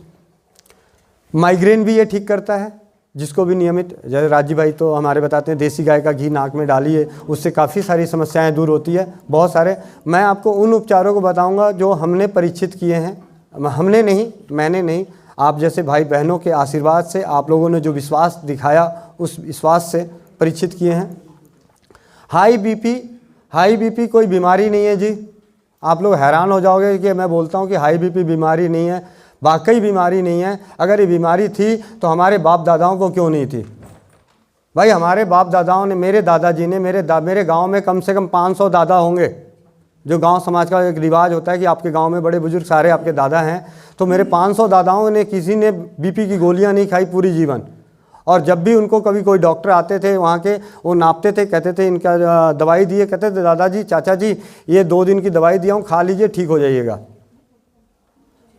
माइग्रेन भी ये ठीक करता है, जिसको भी नियमित, जैसे राजीव भाई तो हमारे बताते हैं देसी गाय का घी नाक में डालिए, उससे काफ़ी सारी समस्याएं दूर होती है, बहुत सारे। मैं आपको उन उपचारों को बताऊंगा जो हमने परीक्षित किए हैं, हमने नहीं, मैंने नहीं, आप जैसे भाई बहनों के आशीर्वाद से, आप लोगों ने जो विश्वास दिखाया उस विश्वास से परीक्षित किए हैं। हाई बीपी कोई बीमारी नहीं है जी। आप लोग हैरान हो जाओगे कि मैं बोलता हूँ कि हाई बीपी बीमारी नहीं है, वाकई बीमारी नहीं है। अगर ये बीमारी थी तो हमारे बाप दादाओं को क्यों नहीं थी भाई? हमारे बाप दादाओं ने, मेरे दादाजी ने, मेरे गांव में कम से कम 500 दादा होंगे। जो गांव समाज का एक रिवाज होता है कि आपके गांव में बड़े बुजुर्ग सारे आपके दादा हैं, तो मेरे 500 दादाओं ने किसी ने बीपी की गोलियां नहीं खाई पूरी जीवन। और जब भी उनको कभी कोई डॉक्टर आते थे वहाँ के, वो नापते थे, कहते थे इनका दवाई दिए, कहते थे दादाजी, चाचा जी ये 2 दिन की दवाई दिया हूँ, खा लीजिए, ठीक हो जाइएगा।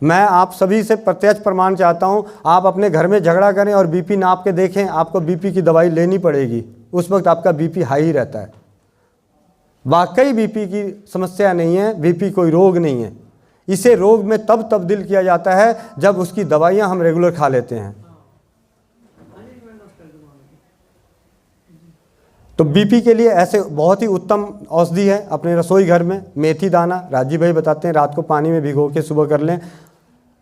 मैं आप सभी से प्रत्यक्ष प्रमाण चाहता हूँ, आप अपने घर में झगड़ा करें और बीपी नाप के देखें, आपको बीपी की दवाई लेनी पड़ेगी, उस वक्त आपका बीपी हाई ही रहता है। वाकई बीपी की समस्या नहीं है, बीपी कोई रोग नहीं है। इसे रोग में तब तब्दील किया जाता है जब उसकी दवाइयाँ हम रेगुलर खा लेते हैं। तो बीपी के लिए ऐसे बहुत ही उत्तम औषधि है अपने रसोई घर में। मेथी दाना, राजीव भाई बताते हैं रात को पानी में भिगो के सुबह कर लें।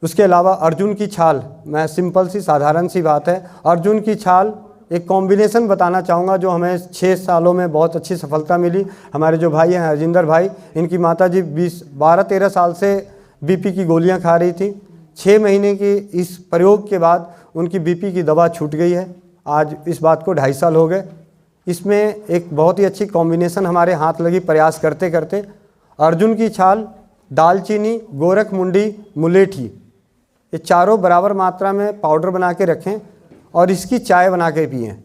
उसके अलावा अर्जुन की छाल, मैं सिंपल सी साधारण सी बात है, अर्जुन की छाल एक कॉम्बिनेशन बताना चाहूँगा जो हमें 6 सालों में बहुत अच्छी सफलता मिली। हमारे जो भाई हैं हरजिंदर भाई, इनकी माता जी 12-13 साल से बीपी की गोलियाँ खा रही थी। 6 महीने की इस प्रयोग के बाद उनकी बीपी की दवा छूट गई है। आज इस बात को 2.5 साल हो गए। इसमें एक बहुत ही अच्छी कॉम्बिनेशन हमारे हाथ लगी प्रयास करते करते। अर्जुन की छाल, दालचीनी, गोरख मुंडी, मुलेठी, ये चारों बराबर मात्रा में पाउडर बना के रखें और इसकी चाय बना के पिएँ।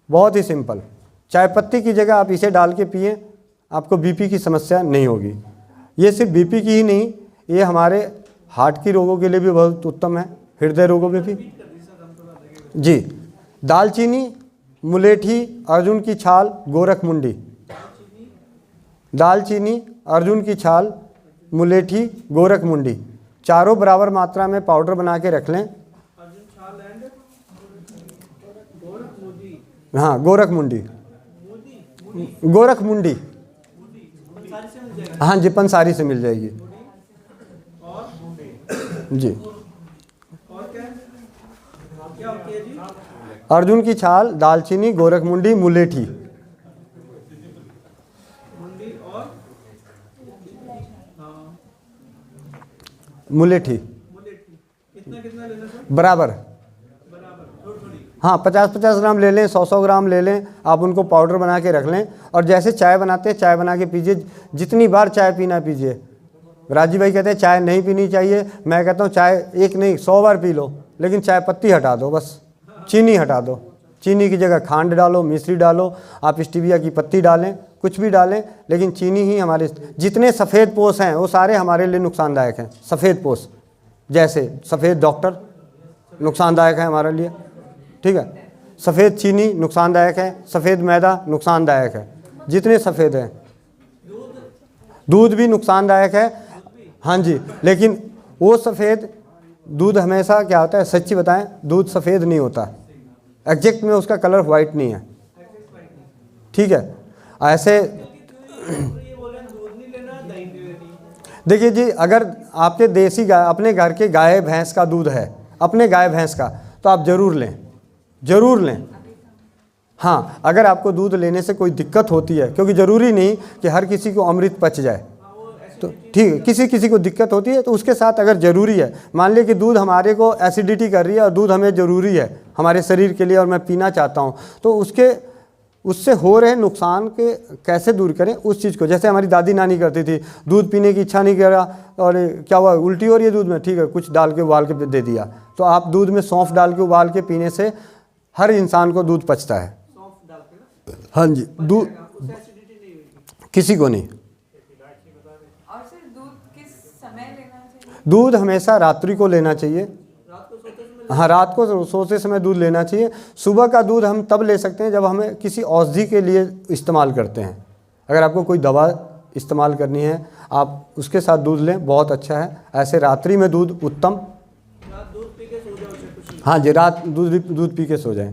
बहुत ही सिंपल, चाय पत्ती की जगह आप इसे डाल के पिएँ, आपको बीपी की समस्या नहीं होगी। ये सिर्फ बीपी की ही नहीं, ये हमारे हार्ट की रोगों के लिए भी बहुत उत्तम है, हृदय रोगों में भी। जी, दालचीनी, मुलेठी, अर्जुन की छाल, गोरख मुंडी। दालचीनी, अर्जुन की छाल, मुलेठी, गोरख मुंडी, चारों बराबर मात्रा में पाउडर बना के रख लें। हाँ, गोरख मुंडी, गोरख मुंडी, हाँ जी, पंसारी से मिल जाएगी जी। अर्जुन की छाल, दालचीनी, गोरख मुंडी, मुलेठी, मुलेठी बराबर, हाँ 50-50 ग्राम ले लें, 100-100 ग्राम ले लें। आप उनको पाउडर बना के रख लें और जैसे चाय बनाते हैं चाय बना के पीजिए। जितनी बार चाय पीना पीजिए। राजीव भाई कहते हैं चाय नहीं पीनी चाहिए, मैं कहता हूँ चाय 1 नहीं 100 बार पी लो, लेकिन चाय पत्ती हटा दो, बस चीनी हटा दो। चीनी की जगह खांड डालो, मिश्री डालो, आप स्टीविया की पत्ती डालें, कुछ भी डालें, लेकिन चीनी ही हमारे, जितने सफ़ेद पोष हैं वो सारे हमारे लिए नुकसानदायक हैं। सफ़ेद पोष जैसे सफ़ेद डॉक्टर नुकसानदायक है हमारे लिए, ठीक है। सफ़ेद चीनी नुकसानदायक है, सफ़ेद मैदा नुकसानदायक है, जितने सफ़ेद हैं। दूध भी नुकसानदायक है, हाँ जी, लेकिन वो सफ़ेद दूध हमेशा क्या होता है, सच्ची बताएं, दूध सफ़ेद नहीं होता, एग्जैक्ट में उसका कलर वाइट नहीं है। ठीक है। ऐसे ये बोले दूध नहीं लेना, दही नहीं लेनी। देखिए जी, अगर आपके देसी गाय, अपने घर के गाय भैंस का दूध है, अपने गाय भैंस का, तो आप ज़रूर लें, ज़रूर लें। हाँ, अगर आपको दूध लेने से कोई दिक्कत होती है, क्योंकि ज़रूरी नहीं कि हर किसी को अमृत पच जाए, तो ठीक है, किसी किसी को दिक्कत होती है, तो उसके साथ अगर ज़रूरी है, मान लीजिए कि दूध हमारे को एसिडिटी कर रही है और दूध हमें ज़रूरी है हमारे शरीर के लिए और मैं पीना चाहता हूँ, तो उससे हो रहे नुकसान के कैसे दूर करें उस चीज़ को। जैसे हमारी दादी नानी करती थी, दूध पीने की इच्छा नहीं करा और क्या हुआ, उल्टी हो रही है दूध में, ठीक है, कुछ डाल के उबाल के दे दिया, तो आप दूध में सौंफ डाल के उबाल के पीने से हर इंसान को दूध पचता है। सौंफ डाल के ना, हाँ जी, दूध उससे एसिडिटी नहीं होगी। किसी को नहीं। और सर दूध किस समय लेना चाहिए? दूध हमेशा रात्रि को लेना चाहिए। रात को सोते समय हाँ, रात को सोते समय दूध लेना चाहिए। सुबह का दूध हम तब ले सकते हैं जब हमें किसी औषधि के लिए इस्तेमाल करते हैं। अगर आपको कोई दवा इस्तेमाल करनी है, आप उसके साथ दूध लें, बहुत अच्छा है। ऐसे रात्रि में दूध उत्तम। रात दूध पी के सो जाओ, उससे कुछ नहीं। हाँ जी, रात दूध पी के सो जाएं।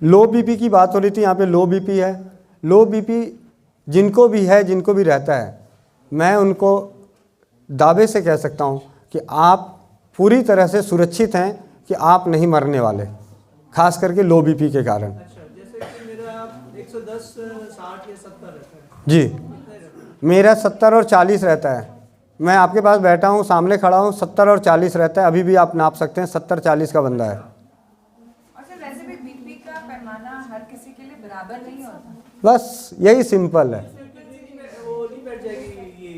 लो बीपी की बात हो रही थी, यहाँ पे लो बीपी है। लो बीपी जिनको भी है, जिनको भी रहता है, मैं उनको दावे से कह सकता हूँ कि आप पूरी तरह से सुरक्षित हैं कि आप नहीं मरने वाले, खास करके लो बीपी के कारण। अच्छा, जैसे कि मेरा 110, 60 या 70 रहता है। जी, मेरा 70 और 40 रहता है। मैं आपके पास बैठा हूँ, सामने खड़ा हूँ, 70 और 40 रहता है। अभी भी आप नाप सकते हैं, 70-40 का बंदा है। और सर वैसे भी बीपी का पैमाना हर किसी के लिए बराबर नहीं होता। बस यही सिंपल है। वो नहीं बैठ जाएगी ये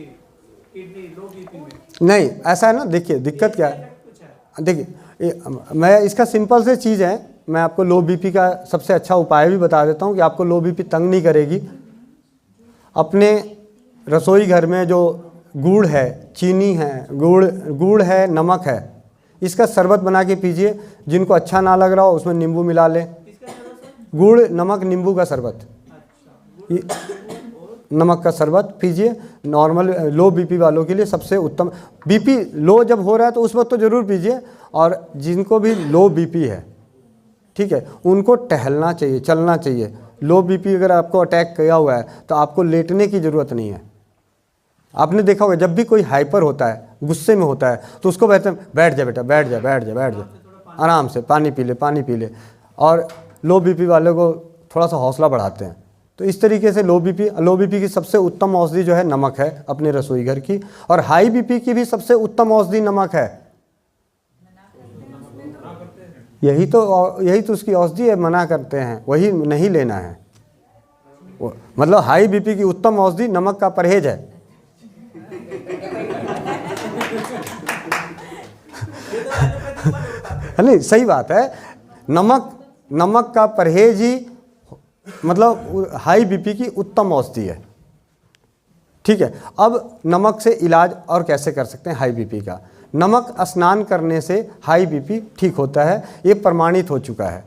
किडनी लो बीपी में? नहीं, ऐसा है ना, देखिए दिक्कत क्या है, कुछ है देखिए मैं इसका सिंपल से चीज़ है, मैं आपको लो बीपी का सबसे अच्छा उपाय भी बता देता हूँ कि आपको लो बीपी तंग नहीं करेगी। अपने रसोई घर में जो गुड़ है, चीनी है, गुड़ है, नमक है, इसका शरबत बना के पीजिए। जिनको अच्छा ना लग रहा हो उसमें नींबू मिला लें। गुड़, नमक, नींबू का शरबत, नमक का शरबत पीजिए। नॉर्मल लो बीपी वालों के लिए सबसे उत्तम। बीपी लो जब हो रहा है तो उस वक्त तो ज़रूर पीजिए। और जिनको भी लो बीपी है, ठीक है, उनको टहलना चाहिए, चलना चाहिए। लो बीपी अगर आपको अटैक किया हुआ है तो आपको लेटने की ज़रूरत नहीं है। आपने देखा होगा जब भी कोई हाइपर होता है, गुस्से में होता है, तो उसको कहते हैं बैठ जा बेटा, बैठ जा, बैठ जा, बैठ जा, आराम से पानी पी ले, पानी पी ले। और लो बीपी वाले को थोड़ा सा हौसला बढ़ाते हैं। तो इस तरीके से लो बीपी की सबसे उत्तम औषधि जो है नमक है अपने रसोई घर की। और हाई बीपी की भी सबसे उत्तम औषधि नमक है। यही तो उसकी औषधि है, मना करते हैं, वही नहीं लेना है। मतलब हाई बीपी की उत्तम औषधि नमक का परहेज है। नहीं, सही बात है। नमक का परहेज ही मतलब हाई बीपी की उत्तम औषधि है, ठीक है। अब नमक से इलाज और कैसे कर सकते हैं हाई बीपी का? नमक स्नान करने से हाई बीपी ठीक होता है, ये प्रमाणित हो चुका है।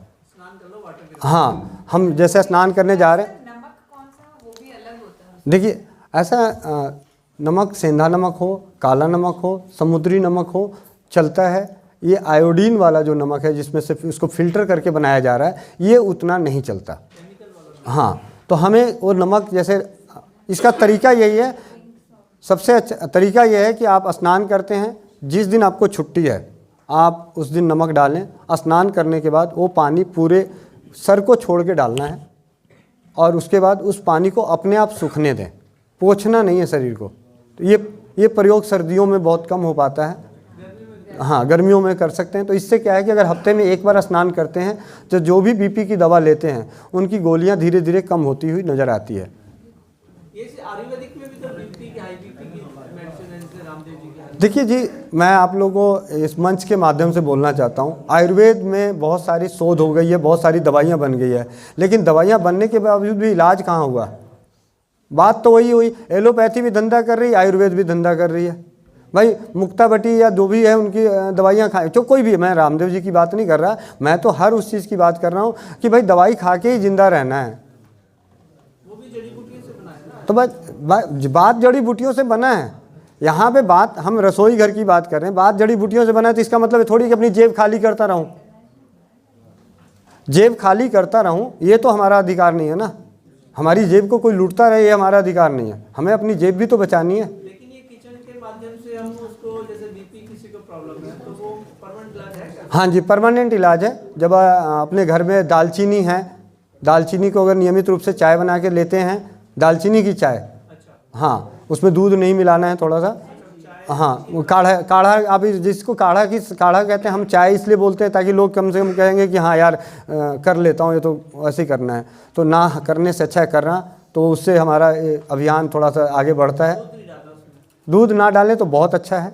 हाँ, हम जैसे स्नान करने जा रहे हैं, नमक कौन सा, वो भी अलग होता है? देखिए ऐसा नमक, सेंधा नमक हो, काला नमक हो, समुद्री नमक हो, चलता है। ये आयोडीन वाला जो नमक है जिसमें से उसको फिल्टर करके बनाया जा रहा है, ये उतना नहीं चलता। हाँ, तो हमें वो नमक, जैसे इसका तरीका यही है, सबसे अच्छा तरीका यह है कि आप स्नान करते हैं, जिस दिन आपको छुट्टी है आप उस दिन नमक डालें। स्नान करने के बाद वो पानी पूरे सर को छोड़ के डालना है और उसके बाद उस पानी को अपने आप सूखने दें, पोंछना नहीं है शरीर को। तो ये प्रयोग सर्दियों में बहुत कम हो पाता है। हाँ, गर्मियों में कर सकते हैं। तो इससे क्या है कि अगर हफ्ते में एक बार स्नान करते हैं तो जो भी बीपी की दवा लेते हैं उनकी गोलियां धीरे धीरे कम होती हुई नज़र आती है। ये आयुर्वेदिक में भी तो बीपी की, हाई बीपी की मेडिसिन है, जैसे रामदेव जी की। देखिए जी, मैं आप लोगों को इस मंच के माध्यम से बोलना चाहता हूँ, आयुर्वेद में बहुत सारी शोध हो गई है, बहुत सारी दवाइयाँ बन गई है, लेकिन दवाइयाँ बनने के बावजूद भी इलाज कहाँ हुआ? बात तो वही हुई, एलोपैथी भी धंधा कर रही है, आयुर्वेद भी धंधा कर रही है। भाई मुक्ताबटी या जो भी है उनकी दवाइयाँ खाएं, जो कोई भी, मैं रामदेव जी की बात नहीं कर रहा, मैं तो हर उस चीज़ की बात कर रहा हूँ कि भाई दवाई खा के ही जिंदा रहना है। वो भी जड़ी बूटियों से बना है ना। तो बस बात जड़ी बूटियों से बना है। यहाँ पे बात, हम रसोई घर की बात कर रहे हैं, बात जड़ी बूटियों से बना है, तो इसका मतलब थोड़ी कि अपनी जेब खाली करता रहूं। जेब खाली करता रहूं, ये तो हमारा अधिकार नहीं है ना। हमारी जेब को कोई लूटता रहे ये हमारा अधिकार नहीं है, हमें अपनी जेब भी तो बचानी है। लेकिन ये किचन के माध्यम से हम उसको, जैसे बीपी किसी को प्रॉब्लम है तो वो परमानेंट इलाज है क्या? हाँ जी, परमानेंट इलाज है। जब अपने घर में दालचीनी है, दालचीनी को अगर नियमित रूप से चाय बना के लेते हैं, दालचीनी की चाय, अच्छा, हाँ, उसमें दूध नहीं मिलाना है थोड़ा सा, हाँ, वो काढ़ा, काढ़ा आप जिसको काढ़ा कहते हैं, हम चाय इसलिए बोलते हैं ताकि लोग कम से कम कहेंगे कि हाँ यार कर लेता हूँ, ये तो ऐसे ही करना है, तो ना करने से अच्छा है करना, तो उससे हमारा अभियान थोड़ा सा आगे बढ़ता है। दूध ना डालें तो बहुत अच्छा है।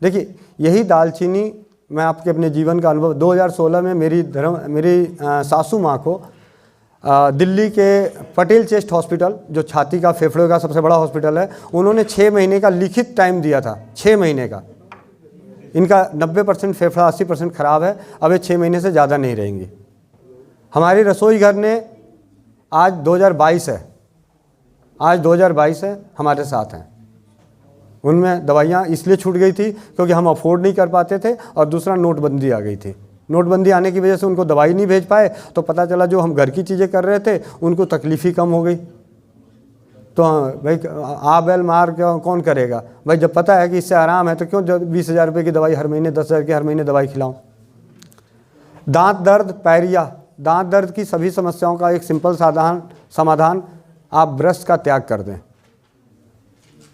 देखिए यही दालचीनी, मैं आपके अपने जीवन का अनुभव, 2016 में मेरी सासू माँ को दिल्ली के पटेल चेस्ट हॉस्पिटल, जो छाती का फेफड़े का सबसे बड़ा हॉस्पिटल है, उन्होंने 6 महीने का लिखित टाइम दिया था। 6 महीने का। इनका 90% फेफड़ा 80% ख़राब है, अब ये 6 महीने से ज़्यादा नहीं रहेंगी। हमारी रसोई घर ने आज 2022 है, आज 2022 है, हमारे साथ हैं। उनमें दवाइयाँ इसलिए छूट गई थी क्योंकि हम अफोर्ड नहीं कर पाते थे, और दूसरा नोटबंदी आ गई थी। नोटबंदी आने की वजह से उनको दवाई नहीं भेज पाए, तो पता चला जो हम घर की चीज़ें कर रहे थे उनको तकलीफ़ ही कम हो गई। तो भाई आ बैल मार कौन करेगा भाई, जब पता है कि इससे आराम है तो क्यों 20,000 रुपये की दवाई हर महीने, 10,000 की हर महीने दवाई खिलाऊं। दांत दर्द, पैरिया, दांत दर्द की सभी समस्याओं का एक सिंपल समाधान, आप ब्रश का त्याग कर दें।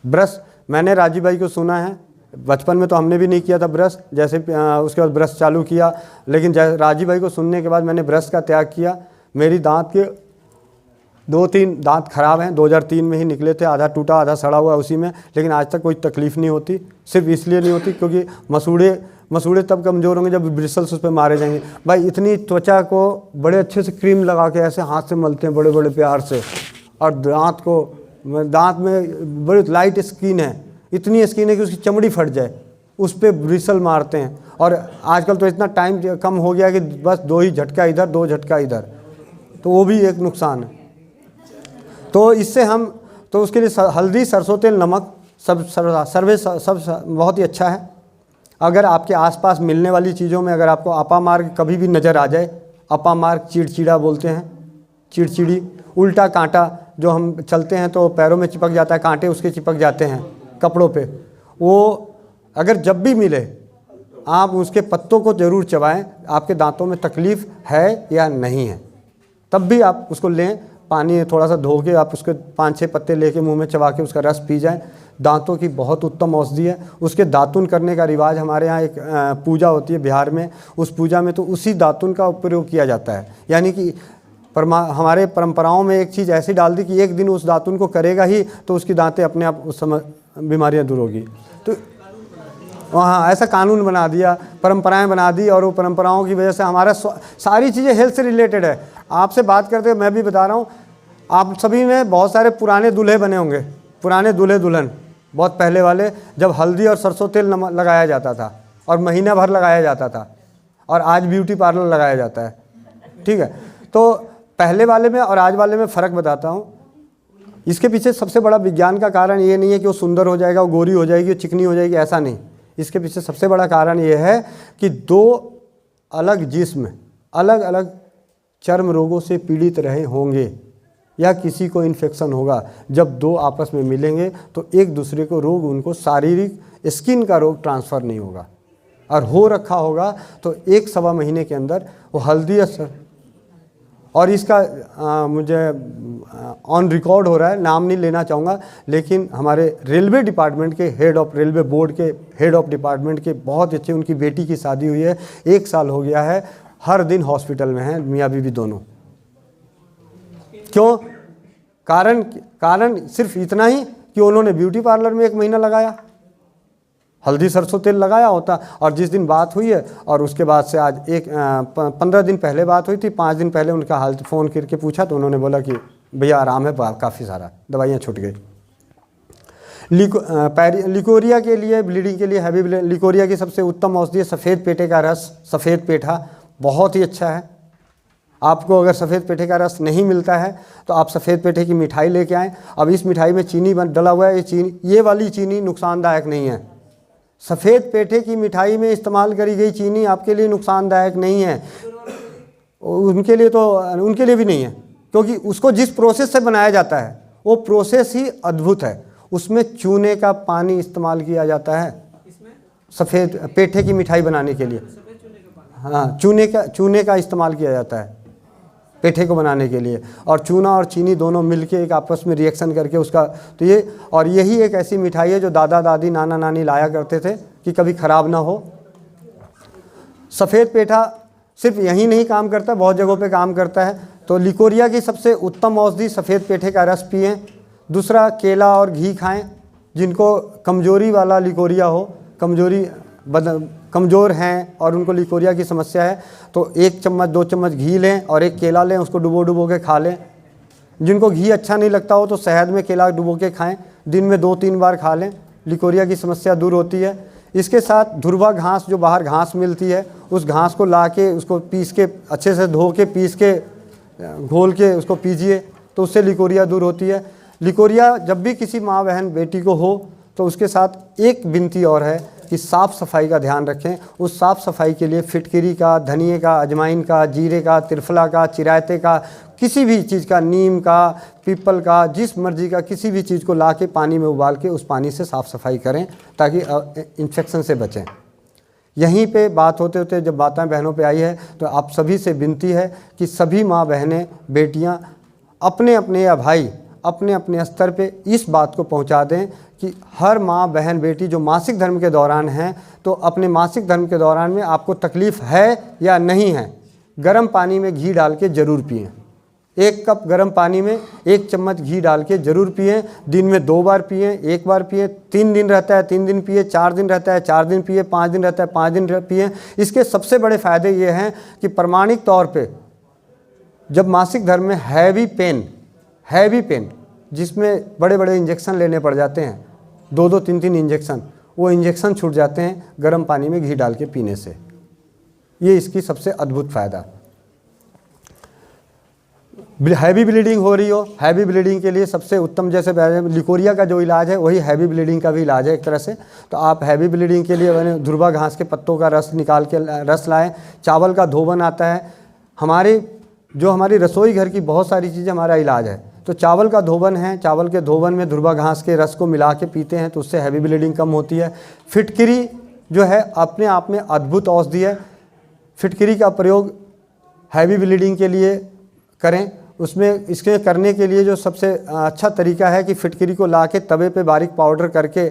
ब्रश, मैंने राजीव भाई को सुना है, बचपन में तो हमने भी नहीं किया था ब्रश, जैसे उसके बाद ब्रश चालू किया, लेकिन राजीव भाई को सुनने के बाद मैंने ब्रश का त्याग किया। मेरी दांत के 2-3 दांत खराब हैं, 2003 में ही निकले थे, आधा टूटा आधा सड़ा हुआ उसी में, लेकिन आज तक कोई तकलीफ़ नहीं होती। सिर्फ इसलिए नहीं होती क्योंकि मसूड़े तब कमज़ोर होंगे जब ब्रिसल्स उस पर मारे जाएंगे। भाई इतनी त्वचा को बड़े अच्छे से क्रीम लगा के ऐसे हाथ से मलते हैं बड़े बड़े प्यार से, और दांत में बड़ी लाइट स्किन है, इतनी स्किन है कि उसकी चमड़ी फट जाए, उस पर ब्रिसल मारते हैं। और आजकल तो इतना टाइम कम हो गया कि बस 2 ही झटका इधर 2 झटका इधर, तो वो भी एक नुकसान है। तो इससे हम, तो उसके लिए हल्दी, सरसों तेल, नमक सब बहुत ही अच्छा है। अगर आपके आसपास मिलने वाली चीज़ों में अगर आपको अपामार्ग कभी भी नज़र आ जाए, अपामार्ग चिड़चिड़ा बोलते हैं, चिड़चिड़ी, उल्टा कांटा, जो हम चलते हैं तो पैरों में चिपक जाता है, कांटे उसके चिपक जाते हैं कपड़ों पे, वो अगर जब भी मिले आप उसके पत्तों को ज़रूर चबाएं। आपके दांतों में तकलीफ़ है या नहीं है तब भी आप उसको लें, पानी थोड़ा सा धो के आप उसके 5-6 पत्ते लेके मुंह में चबा के उसका रस पी जाएं। दांतों की बहुत उत्तम औषधि है। उसके दातुन करने का रिवाज हमारे यहाँ एक पूजा होती है बिहार में, उस पूजा में तो उसी दातुन का प्रयोग किया जाता है। यानी कि हमारे परंपराओं में एक चीज़ ऐसी डाल दी कि एक दिन उस दातुन को करेगा ही तो उसकी दांतें अपने आप उस समय बीमारियां दूर होगी। तो हाँ, ऐसा कानून बना दिया, परंपराएं बना दी, और वो परंपराओं की वजह से हमारा सारी चीज़ें हेल्थ से रिलेटेड है। आपसे बात करते मैं भी बता रहा हूँ, आप सभी में बहुत सारे पुराने दूल्हे बने होंगे, पुराने दूल्हे दुल्हन बहुत पहले वाले, जब हल्दी और सरसों तेल लगाया जाता था और महीना भर लगाया जाता था, और आज ब्यूटी पार्लर लगाया जाता है। ठीक है, तो पहले वाले में और आज वाले में फ़र्क बताता हूँ। इसके पीछे सबसे बड़ा विज्ञान का कारण ये नहीं है कि वो सुंदर हो जाएगा, वो गोरी हो जाएगी, वो चिकनी हो जाएगी, ऐसा नहीं। इसके पीछे सबसे बड़ा कारण ये है कि 2 अलग जिस्म अलग अलग चर्म रोगों से पीड़ित रहे होंगे, या किसी को इन्फेक्शन होगा। जब 2 आपस में मिलेंगे तो एक दूसरे को रोग, उनको शारीरिक स्किन का रोग ट्रांसफ़र नहीं होगा, और हो रखा होगा तो 1-1.25 महीने के अंदर वो हल्दी असर। और इसका मुझे ऑन रिकॉर्ड हो रहा है, नाम नहीं लेना चाहूँगा, लेकिन हमारे रेलवे डिपार्टमेंट के हेड ऑफ रेलवे बोर्ड के हेड ऑफ डिपार्टमेंट के बहुत अच्छे, उनकी बेटी की शादी हुई है, 1 साल हो गया है, हर दिन हॉस्पिटल में हैं मियाँ बीवी दोनों। क्यों? कारण सिर्फ इतना ही कि उन्होंने ब्यूटी पार्लर में 1 महीना लगाया, हल्दी सरसों तेल लगाया होता, और जिस दिन बात हुई है, और उसके बाद से आज 15 दिन पहले बात हुई थी, 5 दिन पहले उनका हाल फ़ोन करके पूछा तो उन्होंने बोला कि भैया आराम है, काफ़ी सारा दवाइयाँ छूट गई। लिकोरिया के लिए, ब्लीडिंग के लिए हैवी लिकोरिया की सबसे उत्तम औषधि है सफ़ेद पेठे का रस। सफ़ेद पेठा बहुत ही अच्छा है। आपको अगर सफ़ेद पेठे का रस नहीं मिलता है तो आप सफ़ेद पेठे की मिठाई लेके आएँ। अब इस मिठाई में चीनी डला हुआ है, ये वाली चीनी नुकसानदायक नहीं है। सफ़ेद पेठे की मिठाई में इस्तेमाल करी गई चीनी आपके लिए नुकसानदायक नहीं है, उनके लिए भी नहीं है, क्योंकि उसको जिस प्रोसेस से बनाया जाता है वो प्रोसेस ही अद्भुत है। उसमें चूने का पानी इस्तेमाल किया जाता है सफ़ेद पेठे की मिठाई बनाने के लिए। हाँ, चूने का इस्तेमाल किया जाता है पेठे को बनाने के लिए, और चूना और चीनी दोनों मिलके एक आपस में रिएक्शन करके उसका, तो ये और यही एक ऐसी मिठाई है जो दादा दादी नाना नानी लाया करते थे कि कभी ख़राब ना हो। सफ़ेद पेठा सिर्फ यहीं नहीं काम करता, बहुत जगहों पे काम करता है। तो लिकोरिया की सबसे उत्तम औषधि सफ़ेद पेठे का रस पिएं। दूसरा, केला और घी खाएं। जिनको कमजोरी वाला लिकोरिया हो, कमज़ोर हैं और उनको लिकोरिया की समस्या है, तो 1 चम्मच 2 चम्मच घी लें और एक केला लें, उसको डुबो के खा लें। जिनको घी अच्छा नहीं लगता हो तो शहद में केला डुबो के खाएं, दिन में 2-3 बार खा लें, लिकोरिया की समस्या दूर होती है। इसके साथ धुरवा घास, जो बाहर घास मिलती है, उस घास को ला के उसको पीस के अच्छे से धो के पीस के घोल के उसको पीजिए, तो उससे लिकोरिया दूर होती है। लिकोरिया जब भी किसी माँ बहन बेटी को हो तो उसके साथ एक विनती और है कि साफ़ सफाई का ध्यान रखें। उस साफ़ सफाई के लिए फिटकिरी का, धनिए का, अजवाइन का, जीरे का, त्रिफला का, चिरायते का, किसी भी चीज़ का, नीम का, पीपल का, जिस मर्जी का किसी भी चीज़ को ला के पानी में उबाल के उस पानी से साफ़ सफाई करें ताकि इन्फेक्शन से बचें। यहीं पे बात होते होते जब बातें बहनों पे आई है तो आप सभी से विनती है कि सभी माँ बहनें बेटियाँ अपने अपने या भाई अपने अपने स्तर पे इस बात को पहुंचा दें कि हर माँ बहन बेटी जो मासिक धर्म के दौरान हैं, तो अपने मासिक धर्म के दौरान में आपको तकलीफ़ है या नहीं है, गर्म पानी में घी डाल के ज़रूर पिएँ। 1 कप गर्म पानी में 1 चम्मच घी डाल के ज़रूर पिएँ। दिन में 2 बार पिएँ, 1 बार पिएँ। 3 दिन रहता है 3 दिन पिए, 4 दिन रहता है 4 दिन पिए, 5 दिन रहता है 5 दिन पिएँ। इसके सबसे बड़े फ़ायदे ये हैं कि प्रमाणिक तौर पे जब मासिक धर्म में हैवी पेन जिसमें बड़े बड़े इंजेक्शन लेने पड़ जाते हैं, 2-2 3-3 इंजेक्शन, वो इंजेक्शन छूट जाते हैं गर्म पानी में घी डाल के पीने से। ये इसकी सबसे अद्भुत फ़ायदा। हैवी ब्लीडिंग हो रही हो, हैवी ब्लीडिंग के लिए सबसे उत्तम, जैसे लिकोरिया का जो इलाज है वही हैवी ब्लीडिंग का भी इलाज है एक तरह से। तो आप हैवी ब्लीडिंग के लिए मैंने धुरवा घास के पत्तों का रस निकाल के रस लाएं। चावल का धोबन आता है, हमारी रसोई घर की बहुत सारी चीज़ें हमारा इलाज है। तो चावल का धोबन है, चावल के धोबन में धुरवा घास के रस को मिला के पीते हैं तो उससे हैवी ब्लीडिंग कम होती है। फिटकिरी जो है अपने आप में अद्भुत औषधि है। फिटकिरी का प्रयोग हैवी ब्लीडिंग के लिए करें। उसमें इसके करने के लिए जो सबसे अच्छा तरीका है कि फिटकिरी को ला के तवे पे बारीक पाउडर करके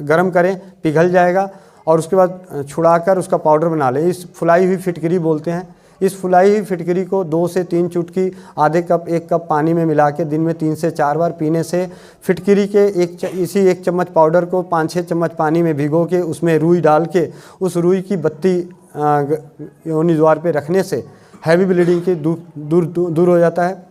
गरम करें, पिघल जाएगा, और उसके बाद छुड़ाकर उसका पाउडर बना लें। इस फुलाई हुई फिटकिरी बोलते हैं। इस फुलाई हुई फिटकिरी को 2 से 3 चुटकी आधे कप 1 कप पानी में मिला के दिन में 3 से 4 बार पीने से फिटकिरी के इसी 1 चम्मच पाउडर को 5-6 चम्मच पानी में भिगो के उसमें रुई डाल के उस रुई की बत्ती योनि द्वार पे रखने से हैवी ब्लीडिंग की दूर हो जाता है।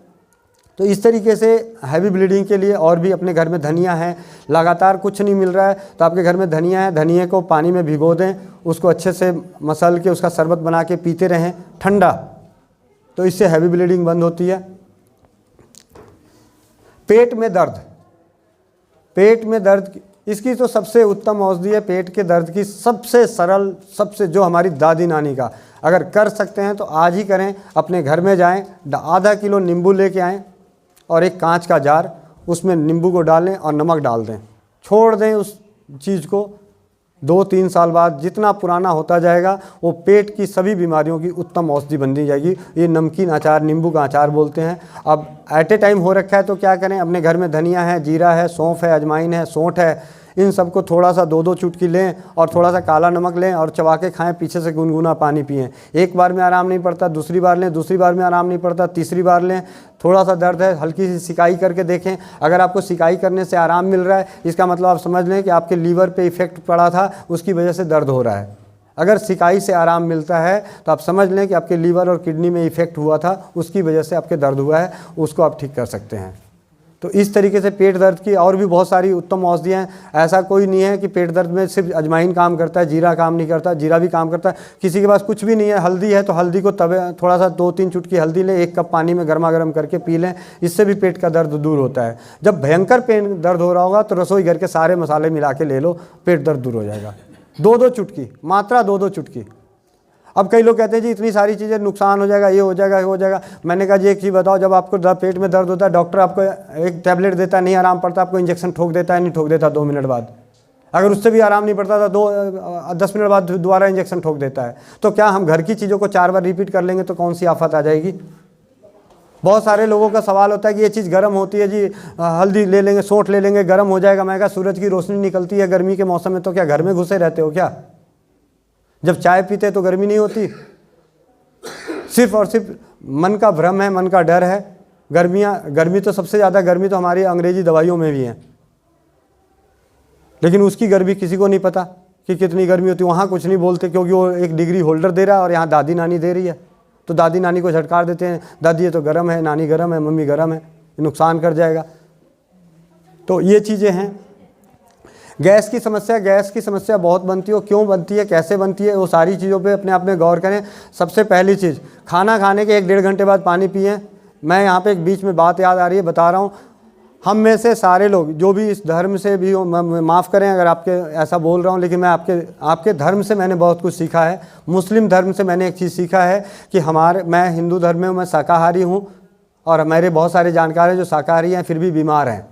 तो इस तरीके से हैवी ब्लीडिंग के लिए और भी अपने घर में धनिया है, लगातार कुछ नहीं मिल रहा है तो आपके घर में धनिया है, धनिया को पानी में भिगो दें, उसको अच्छे से मसल के उसका शरबत बना के पीते रहें ठंडा, तो इससे हैवी ब्लीडिंग बंद होती है। पेट में दर्द इसकी तो सबसे उत्तम औषधि है। पेट के दर्द की सबसे सरल, सबसे जो हमारी दादी नानी का, अगर कर सकते हैं तो आज ही करें। अपने घर में जाएं, आधा किलो नींबू लेके आएं और एक कांच का जार, उसमें नींबू को डालें और नमक डाल दें, छोड़ दें उस चीज़ को। 2-3 साल बाद जितना पुराना होता जाएगा वो पेट की सभी बीमारियों की उत्तम औषधि बन दी जाएगी। ये नमकीन अचार, नींबू का अचार बोलते हैं। अब एट ए टाइम हो रखा है तो क्या करें, अपने घर में धनिया है, जीरा है, सौंफ है, अजवाइन है, सौंठ है, इन सबको थोड़ा सा 2-2 चुटकी लें और थोड़ा सा काला नमक लें और चबा के खाएं, पीछे से गुनगुना पानी पिएं। एक बार में आराम नहीं पड़ता, दूसरी बार लें, दूसरी बार में आराम नहीं पड़ता, तीसरी बार लें। थोड़ा सा दर्द है, हल्की सी सिकाई करके देखें। अगर आपको सिकाई करने से आराम मिल रहा है, इसका मतलब आप समझ लें कि आपके लीवर पे इफ़ेक्ट पड़ा था, उसकी वजह से दर्द हो रहा है। अगर सिकाई से आराम मिलता है तो आप समझ लें कि आपके लीवर और किडनी में इफ़ेक्ट हुआ था, उसकी वजह से आपके दर्द हुआ है, उसको आप ठीक कर सकते हैं। तो इस तरीके से पेट दर्द की और भी बहुत सारी उत्तम औषधियाँ हैं। ऐसा कोई नहीं है कि पेट दर्द में सिर्फ अजवाइन काम करता है, जीरा काम नहीं करता, जीरा भी काम करता है। किसी के पास कुछ भी नहीं है, हल्दी है तो हल्दी को तवे थोड़ा सा 2-3 चुटकी हल्दी लें, 1 कप पानी में गर्मा गर्म करके पी लें, इससे भी पेट का दर्द दूर होता है। जब भयंकर पेट दर्द हो रहा होगा तो रसोई घर के सारे मसाले मिला के ले लो, पेट दर्द दूर हो जाएगा। 2-2 चुटकी, मात्रा 2-2 चुटकी। अब कई लोग कहते हैं जी इतनी सारी चीज़ें नुकसान हो जाएगा, ये हो जाएगा, ये हो जाएगा। मैंने कहा जी एक चीज़ बताओ, जब आपको पेट में दर्द होता है डॉक्टर आपको एक टैबलेट देता है, नहीं आराम पड़ता, आपको इंजेक्शन ठोक देता है, नहीं ठोक देता 2 मिनट बाद। अगर उससे भी आराम नहीं पड़ता था 10 मिनट बाद दोबारा इंजेक्शन ठोक देता है। तो क्या हम घर की चीज़ों को 4 बार रिपीट कर लेंगे तो कौन सी आफत आ जाएगी? बहुत सारे लोगों का सवाल होता है कि ये चीज़ गर्म होती है जी, हल्दी ले लेंगे, सौंठ ले लेंगे, गर्म हो जाएगा। मैं कहा सूरज की रोशनी निकलती है गर्मी के मौसम में, तो क्या घर में घुसे रहते हो क्या? जब चाय पीते तो गर्मी नहीं होती? सिर्फ और सिर्फ मन का भ्रम है, मन का डर है। गर्मी तो सबसे ज़्यादा गर्मी तो हमारी अंग्रेजी दवाइयों में भी है, लेकिन उसकी गर्मी किसी को नहीं पता कि कितनी गर्मी होती है। वहाँ कुछ नहीं बोलते क्योंकि वो एक डिग्री होल्डर दे रहा है और यहाँ दादी नानी दे रही है, तो दादी नानी को झटकार देते हैं, दादी ये तो गर्म है, नानी गर्म है, मम्मी गर्म है, नुकसान कर जाएगा। तो ये चीज़ें हैं। गैस की समस्या बहुत बनती है। क्यों बनती है, कैसे बनती है, वो सारी चीज़ों पे अपने आप में गौर करें। सबसे पहली चीज़, खाना खाने के 1-1.5 घंटे बाद पानी पिएं। मैं यहाँ पे एक बीच में बात याद आ रही है, बता रहा हूँ। हम में से सारे लोग जो भी इस धर्म से भी हो, माफ़ करें अगर आपके ऐसा बोल रहा हूँ, लेकिन मैं आपके धर्म से मैंने बहुत कुछ सीखा है। मुस्लिम धर्म से मैंने एक चीज़ सीखा है कि मैं हिंदू धर्म में हूँ, मैं शाकाहारी हूँ, और मेरे बहुत सारे जानकार हैं जो शाकाहारी हैं फिर भी बीमार हैं,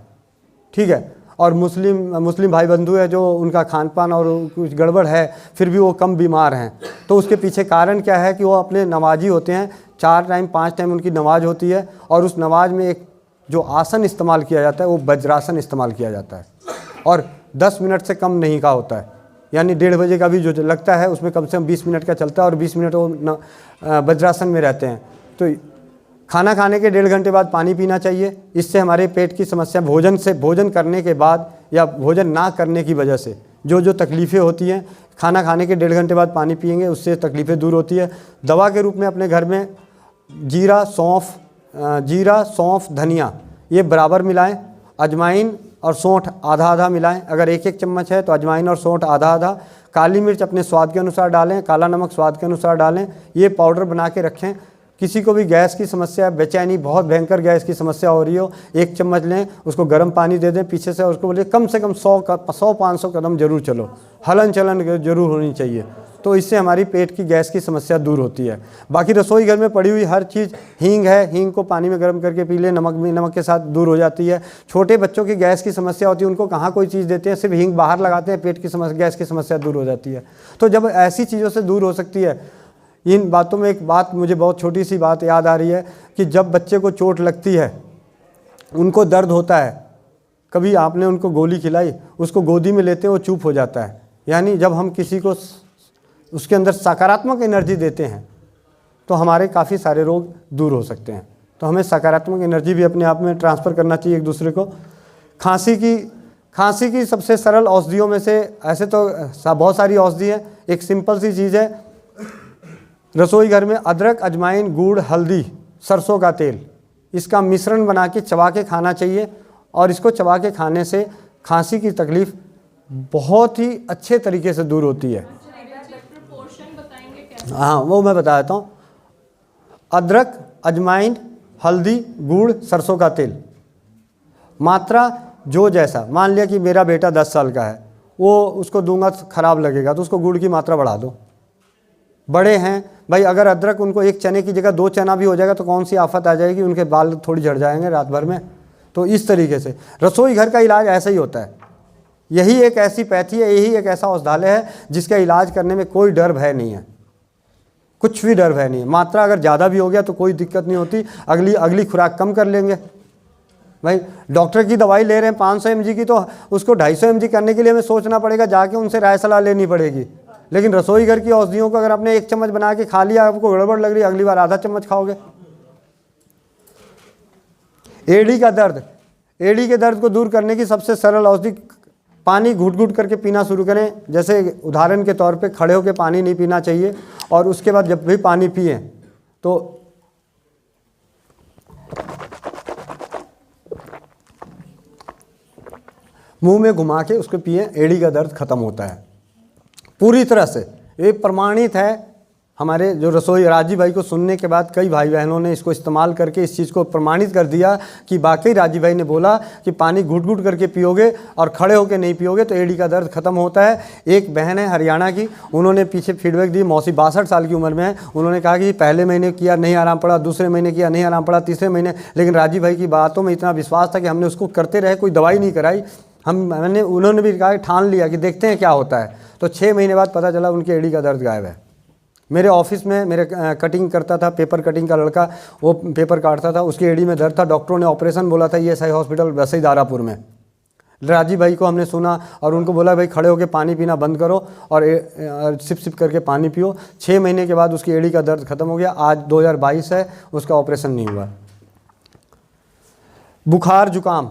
ठीक है। और मुस्लिम भाई बंधु है जो उनका खान पान और कुछ गड़बड़ है फिर भी वो कम बीमार हैं। तो उसके पीछे कारण क्या है कि वो अपने नमाजी होते हैं, 4 टाइम 5 टाइम उनकी नमाज होती है, और उस नमाज में एक जो आसन इस्तेमाल किया जाता है वो वज्रासन इस्तेमाल किया जाता है, और 10 मिनट से कम नहीं का होता है। यानी 1:30 बजे का भी जो लगता है उसमें कम से कम 20 मिनट का चलता है, और 20 मिनट वो वज्रासन में रहते हैं। तो खाना खाने के 1.5 घंटे बाद पानी पीना चाहिए। इससे हमारे पेट की समस्या भोजन करने के बाद या भोजन ना करने की वजह से जो तकलीफ़ें होती हैं, खाना खाने के 1.5 घंटे बाद पानी पिएंगे उससे तकलीफ़ें दूर होती है। दवा के रूप में अपने घर में जीरा, सौंफ, धनिया ये बराबर मिलाएं। अजवाइन और सौंठ आधा मिलाएं। अगर 1-1 चम्मच है तो अजवाइन और सौंठ आधा। काली मिर्च अपने स्वाद के अनुसार डालें, काला नमक स्वाद के अनुसार डालें। ये पाउडर बना के रखें। किसी को भी गैस की समस्या, बेचैनी, बहुत भयंकर गैस की समस्या हो रही हो, 1 चम्मच लें, उसको गर्म पानी दे दें, पीछे से उसको बोले कम से कम 100-500 कदम जरूर चलो, हलन चलन जरूर होनी चाहिए। तो इससे हमारी पेट की गैस की समस्या दूर होती है। बाकी रसोई घर में पड़ी हुई हर चीज़, हींग है, हींग को पानी में गर्म करके पी लें, नमक के साथ दूर हो जाती है। छोटे बच्चों की गैस की समस्या होती है, उनको कहाँ कोई चीज़ देते हैं, सिर्फ हींग बाहर लगाते हैं, पेट की समस्या, गैस की समस्या दूर हो जाती है। तो जब ऐसी चीज़ों से दूर हो सकती है, इन बातों में एक बात मुझे बहुत छोटी सी बात याद आ रही है कि जब बच्चे को चोट लगती है, उनको दर्द होता है, कभी आपने उनको गोली खिलाई, उसको गोदी में लेते हैं, वो चुप हो जाता है। यानी जब हम किसी को उसके अंदर सकारात्मक एनर्जी देते हैं तो हमारे काफ़ी सारे रोग दूर हो सकते हैं। तो हमें सकारात्मक एनर्जी भी अपने आप में ट्रांसफ़र करना चाहिए एक दूसरे को। खांसी की सबसे सरल औषधियों में से, ऐसे तो बहुत सारी औषधि है, एक सिंपल सी चीज़ है, रसोई घर में अदरक, अजवाइन, गुड़, हल्दी, सरसों का तेल, इसका मिश्रण बना के चबा के खाना चाहिए। और इसको चबा के खाने से खांसी की तकलीफ़ बहुत ही अच्छे तरीके से दूर होती है। हाँ, वो मैं बता देता हूँ। अदरक, अजवाइन, हल्दी, गुड़, सरसों का तेल, मात्रा जो जैसा, मान लिया कि मेरा बेटा 10 साल का है, वो उसको दूंगा तो ख़राब लगेगा, तो उसको गुड़ की मात्रा बढ़ा दो। बड़े हैं भाई, अगर अदरक उनको 1 चने की जगह 2 चना भी हो जाएगा तो कौन सी आफत आ जाएगी, उनके बाल थोड़ी झड़ जाएंगे रात भर में। तो इस तरीके से रसोई घर का इलाज ऐसा ही होता है। यही एक ऐसी पैथी है, यही एक ऐसा औषधालय है जिसका इलाज करने में कोई डर भय नहीं है, कुछ भी डर भय नहीं है। मात्रा अगर ज़्यादा भी हो गया तो कोई दिक्कत नहीं होती, अगली खुराक कम कर लेंगे। भाई डॉक्टर की दवाई ले रहे हैं 500 mg की, तो उसको 250 mg करने के लिए हमें सोचना पड़ेगा, जाके उनसे राय सलाह लेनी पड़ेगी। लेकिन रसोई घर की औषधियों को अगर आपने 1 चम्मच बना के खा लिया, आपको गड़बड़ लग रही है, अगली बार आधा चम्मच खाओगे। एड़ी के दर्द को दूर करने की सबसे सरल औषधि, पानी घुट-घुट करके पीना शुरू करें। जैसे उदाहरण के तौर पे खड़े होकर पानी नहीं पीना चाहिए, और उसके बाद जब भी पानी पिए तो मुंह में घुमा के उसको पिए, एड़ी का दर्द खत्म होता है पूरी तरह से। ये प्रमाणित है हमारे जो रसोई राजीव भाई को सुनने के बाद कई भाई बहनों ने इसको इस्तेमाल करके इस चीज़ को प्रमाणित कर दिया कि वाकई राजीव भाई ने बोला कि पानी घुट घुट करके पियोगे और खड़े होकर नहीं पियोगे तो एड़ी का दर्द खत्म होता है। एक बहन है हरियाणा की, उन्होंने पीछे फीडबैक दी, मौसी 62 साल की उम्र में है। उन्होंने कहा कि पहले महीने किया नहीं आराम पड़ा, दूसरे महीने किया नहीं आराम पड़ा, तीसरे महीने, लेकिन राजीव भाई की बातों में इतना विश्वास था कि हमने उसको करते रहे, कोई दवाई नहीं कराई। उन्होंने भी कहा, ठान लिया कि देखते हैं क्या होता है। तो 6 महीने बाद पता चला उनके एड़ी का दर्द गायब है। मेरे ऑफिस में मेरे कटिंग करता था, पेपर कटिंग का लड़का, वो पेपर काटता था, उसकी एड़ी में दर्द था। डॉक्टरों ने ऑपरेशन बोला था ESI हॉस्पिटल वसई दारापुर में। राजीव भाई को हमने सुना और उनको बोला भाई खड़े होकर पानी पीना बंद करो और सिप सिप करके पानी पियो। 6 महीने के बाद उसकी एड़ी का दर्द खत्म हो गया। आज 2022 है, उसका ऑपरेशन नहीं हुआ। बुखार जुकाम,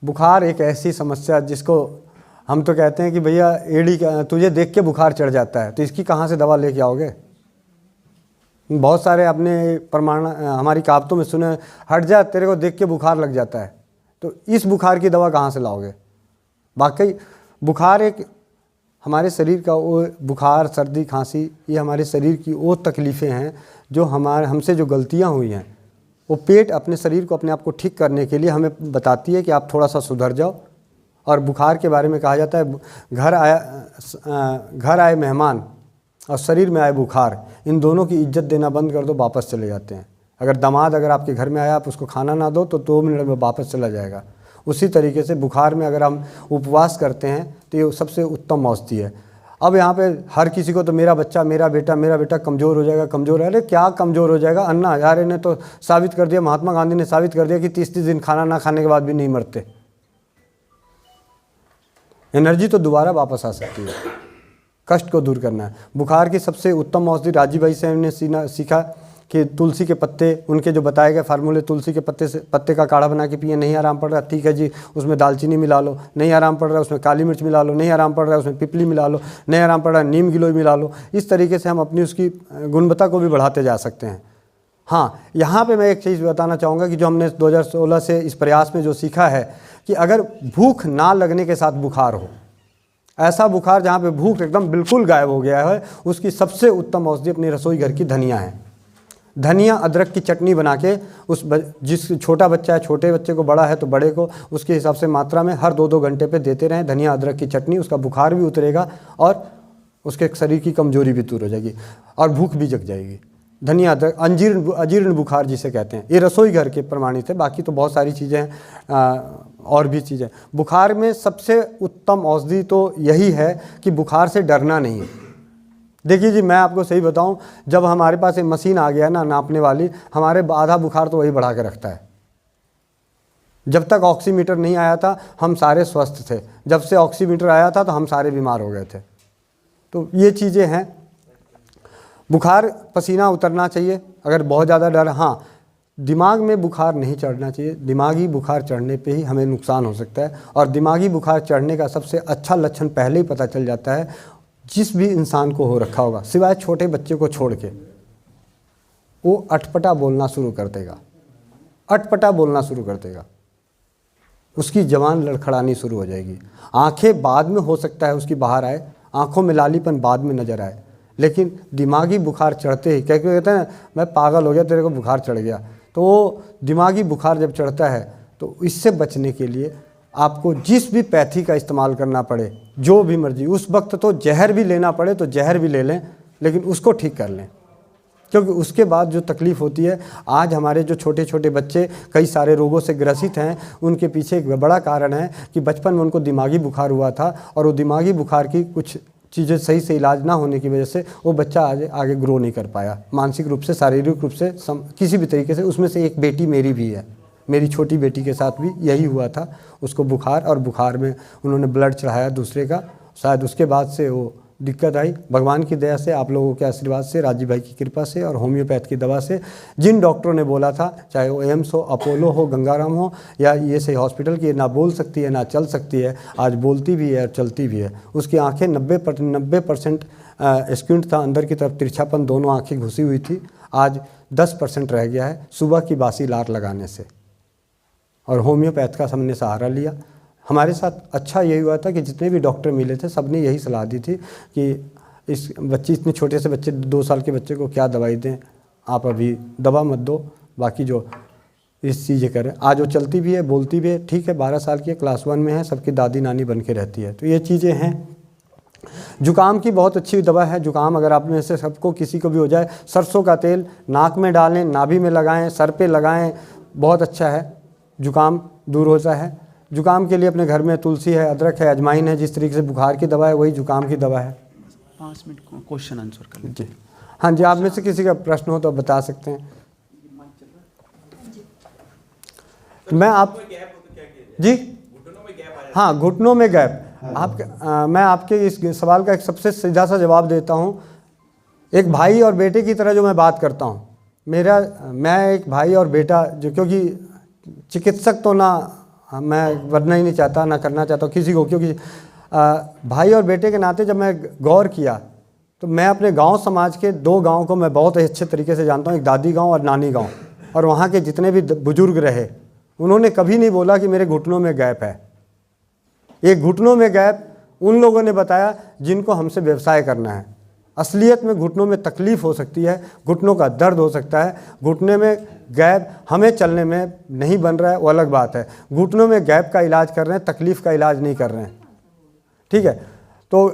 बुखार एक ऐसी समस्या जिसको हम तो कहते हैं कि भैया एड़ी का तुझे देख के बुखार चढ़ जाता है, तो इसकी कहाँ से दवा लेके आओगे। बहुत सारे आपने प्रमाण हमारी कहावतों में सुने, हट जा तेरे को देख के बुखार लग जाता है, तो इस बुखार की दवा कहाँ से लाओगे। वाकई बुखार एक हमारे शरीर का वो बुखार, सर्दी, खांसी, ये हमारे शरीर की वो तकलीफ़ें हैं जो हमसे जो गलतियाँ हुई हैं, वो पेट अपने शरीर को अपने आप को ठीक करने के लिए हमें बताती है कि आप थोड़ा सा सुधर जाओ। और बुखार के बारे में कहा जाता है, घर आए मेहमान और शरीर में आए बुखार, इन दोनों की इज्जत देना बंद कर दो, वापस चले जाते हैं। अगर दामाद अगर आपके घर में आया, आप उसको खाना ना दो तो 2 मिनट में वापस चला जाएगा। उसी तरीके से बुखार में अगर हम उपवास करते हैं तो ये सबसे उत्तम औषधि है। अब यहाँ पे हर किसी को तो मेरा बच्चा, मेरा बेटा कमज़ोर हो जाएगा, कमज़ोर है। अरे क्या कमज़ोर हो जाएगा, अन्ना हजारे ने तो साबित कर दिया, महात्मा गांधी ने साबित कर दिया कि 30 दिन खाना ना खाने के बाद भी नहीं मरते। एनर्जी तो दोबारा वापस आ सकती है। कष्ट को दूर करना है। बुखार की सबसे उत्तम औषधि राजीव भाई से हमने सीखा कि तुलसी के पत्ते, उनके जो बताए गए फार्मूले, तुलसी के पत्ते का काढ़ा बना के पिए। नहीं आराम पड़ रहा, ठीक है जी, उसमें दालचीनी मिला लो। नहीं आराम पड़ रहा है, उसमें काली मिर्च मिला लो। नहीं आराम पड़ रहा है, उसमें पिपली मिला लो। नहीं आराम पड़ रहा है, नीम गिलोय मिला लो। इस तरीके से हम अपनी उसकी गुणवत्ता को भी बढ़ाते जा सकते हैं। हाँ, यहाँ पे मैं एक चीज़ बताना चाहूँगा कि जो हमने 2016 से इस प्रयास में जो सीखा है कि अगर भूख ना लगने के साथ बुखार हो, ऐसा बुखार जहाँ पे भूख एकदम बिल्कुल गायब हो गया है, उसकी सबसे उत्तम औषधि अपने रसोई घर की धनिया है। धनिया अदरक की चटनी बना के जिस छोटा बच्चा है, छोटे बच्चे को, बड़ा है तो बड़े को, उसके हिसाब से मात्रा में हर 2-2 घंटे पे देते रहें धनिया अदरक की चटनी। उसका बुखार भी उतरेगा और उसके शरीर की कमजोरी भी दूर हो जाएगी और भूख भी जग जाएगी। धनिया अदरक, अजीर्ण बुखार जिसे कहते हैं, ये रसोई घर के प्रमाणित है। बाकी तो बहुत सारी चीज़ें हैं, और भी चीज़ें। बुखार में सबसे उत्तम औषधि तो यही है कि बुखार से डरना नहीं है। देखिए जी, मैं आपको सही बताऊं, जब हमारे पास एक मशीन आ गया ना नापने वाली, हमारे आधा बुखार तो वही बढ़ा के रखता है। जब तक ऑक्सीमीटर नहीं आया था हम सारे स्वस्थ थे, जब से ऑक्सीमीटर आया था तो हम सारे बीमार हो गए थे। तो ये चीज़ें हैं। बुखार, पसीना उतरना चाहिए अगर बहुत ज़्यादा डर। हाँ, दिमाग में बुखार नहीं चढ़ना चाहिए। दिमागी बुखार चढ़ने पे ही हमें नुकसान हो सकता है। और दिमागी बुखार चढ़ने का सबसे अच्छा लक्षण पहले ही पता चल जाता है, जिस भी इंसान को हो रखा होगा, सिवाय छोटे बच्चे को छोड़ के, वो अटपटा बोलना शुरू कर देगा। अटपटा बोलना शुरू कर देगा, उसकी जवान लड़खड़ानी शुरू हो जाएगी। आंखें बाद में हो सकता है उसकी बाहर आए, आंखों में लालीपन बाद में नजर आए, लेकिन दिमागी बुखार चढ़ते ही, क्या कहते हैं, मैं पागल हो गया, तेरे को बुखार चढ़ गया। तो वो दिमागी बुखार जब चढ़ता है तो इससे बचने के लिए आपको जिस भी पैथी का इस्तेमाल करना पड़े, जो भी मर्जी, उस वक्त तो जहर भी लेना पड़े तो जहर भी ले लें, लेकिन उसको ठीक कर लें, क्योंकि उसके बाद जो तकलीफ़ होती है। आज हमारे जो छोटे छोटे बच्चे कई सारे रोगों से ग्रसित हैं, उनके पीछे एक बड़ा कारण है कि बचपन में उनको दिमागी बुखार हुआ था और वो दिमागी बुखार की कुछ चीज़ें सही से इलाज ना होने की वजह से वो बच्चा आगे ग्रो नहीं कर पाया, मानसिक रूप से, शारीरिक रूप से, किसी भी तरीके से। उसमें से एक बेटी मेरी भी है, मेरी छोटी बेटी के साथ भी यही हुआ था। उसको बुखार, और बुखार में उन्होंने ब्लड चढ़ाया दूसरे का, शायद उसके बाद से वो दिक्कत आई। भगवान की दया से, आप लोगों के आशीर्वाद से, राजीव भाई की कृपा से और होम्योपैथ की दवा से, जिन डॉक्टरों ने बोला था, चाहे वो एम्स हो, अपोलो हो, गंगाराम हो या ESI हॉस्पिटल की, ना बोल सकती है ना चल सकती है, आज बोलती भी है और चलती भी है। उसकी आंखें 90% स्क्विंट था, अंदर की तरफ तिरछापन, दोनों आंखें घुसी हुई थी। आज 10% रह गया है सुबह की बासी लार लगाने से, और होम्योपैथ का हमने सहारा लिया। हमारे साथ अच्छा यही हुआ था कि जितने भी डॉक्टर मिले थे सब ने यही सलाह दी थी कि इस बच्ची इतने छोटे से बच्चे 2 साल के बच्चे को क्या दवाई दें, आप अभी दवा मत दो, बाकी जो इस चीज़ें करें। आज वो चलती भी है, बोलती भी है, ठीक है, 12 साल की है, क्लास 1 में है, सबकी दादी नानी बन के रहती है। तो ये चीज़ें हैं। जुकाम की बहुत अच्छी दवा है। जुकाम अगर आप में से सबको किसी को भी हो जाए, सरसों का तेल नाक में डालें, नाभि में लगाएं, सर पे लगाएं, बहुत अच्छा है, जुकाम दूर होता है। जुकाम के लिए अपने घर में तुलसी है, अदरक है, अजवाइन है, जिस तरीके से बुखार की दवा है वही जुकाम की दवा है। 5 मिनट क्वेश्चन आंसर कर लीजिए। जी हाँ जी, आप में से किसी का प्रश्न हो तो आप बता सकते हैं। मैं आप जी हाँ, घुटनों में गैप, मैं आपके इस सवाल का एक सबसे सीधा सा जवाब देता हूँ। एक भाई और बेटे की तरह जो मैं बात करता हूँ, मैं एक भाई और बेटा, जो क्योंकि चिकित्सक तो ना मैं बनना ही नहीं चाहता, ना करना चाहता हूँ किसी को, क्योंकि भाई और बेटे के नाते जब मैं गौर किया तो मैं अपने गांव समाज के 2 गांव को मैं बहुत अच्छे तरीके से जानता हूँ, एक दादी गांव और नानी गांव, और वहाँ के जितने भी बुजुर्ग रहे उन्होंने कभी नहीं बोला कि मेरे घुटनों में गैप है। एक घुटनों में गैप उन लोगों ने बताया जिनको हमसे व्यवसाय करना है। असलियत में घुटनों में तकलीफ़ हो सकती है, घुटनों का दर्द हो सकता है। घुटने में गैप हमें चलने में नहीं बन रहा है, वो अलग बात है। घुटनों में गैप का इलाज कर रहे हैं, तकलीफ़ का इलाज नहीं कर रहे हैं, ठीक है। तो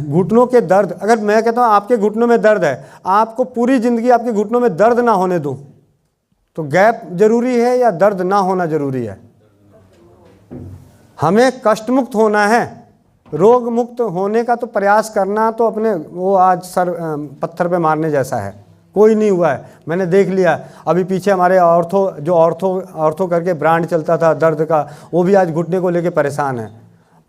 घुटनों के दर्द, अगर मैं कहता हूँ आपके घुटनों में दर्द है, आपको पूरी ज़िंदगी आपके घुटनों में दर्द ना होने दूँ, तो गैप ज़रूरी है या दर्द ना होना ज़रूरी है? हमें कष्ट मुक्त होना है, रोग मुक्त होने का तो प्रयास करना तो अपने वो आज सर पत्थर पे मारने जैसा है, कोई नहीं हुआ है। मैंने देख लिया, अभी पीछे हमारे ऑर्थो करके ब्रांड चलता था दर्द का, वो भी आज घुटने को लेके परेशान है।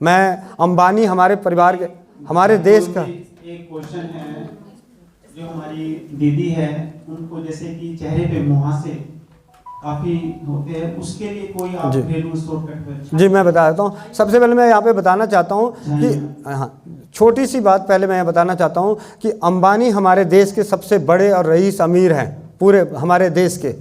मैं अंबानी हमारे परिवार के, हमारे देश का। एक क्वेश्चन है, जो हमारी दीदी है उनको जैसे कि चेहरे पे मुहासे काफ़ी होते हैं, उसके लिए कोई आप घरेलू शॉर्टकट? जी मैं बता देता हूँ। सबसे पहले मैं यहाँ पे बताना चाहता हूँ कि हाँ, छोटी सी बात पहले मैं बताना चाहता हूँ कि अंबानी हमारे देश के सबसे बड़े और रईस अमीर हैं पूरे हमारे देश के।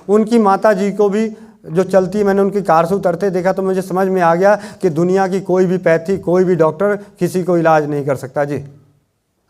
उनकी माता जी को भी जो चलती, मैंने उनकी कार से उतरते देखा तो मुझे समझ में आ गया कि दुनिया की कोई भी पैथी, कोई भी डॉक्टर किसी को इलाज नहीं कर सकता जी।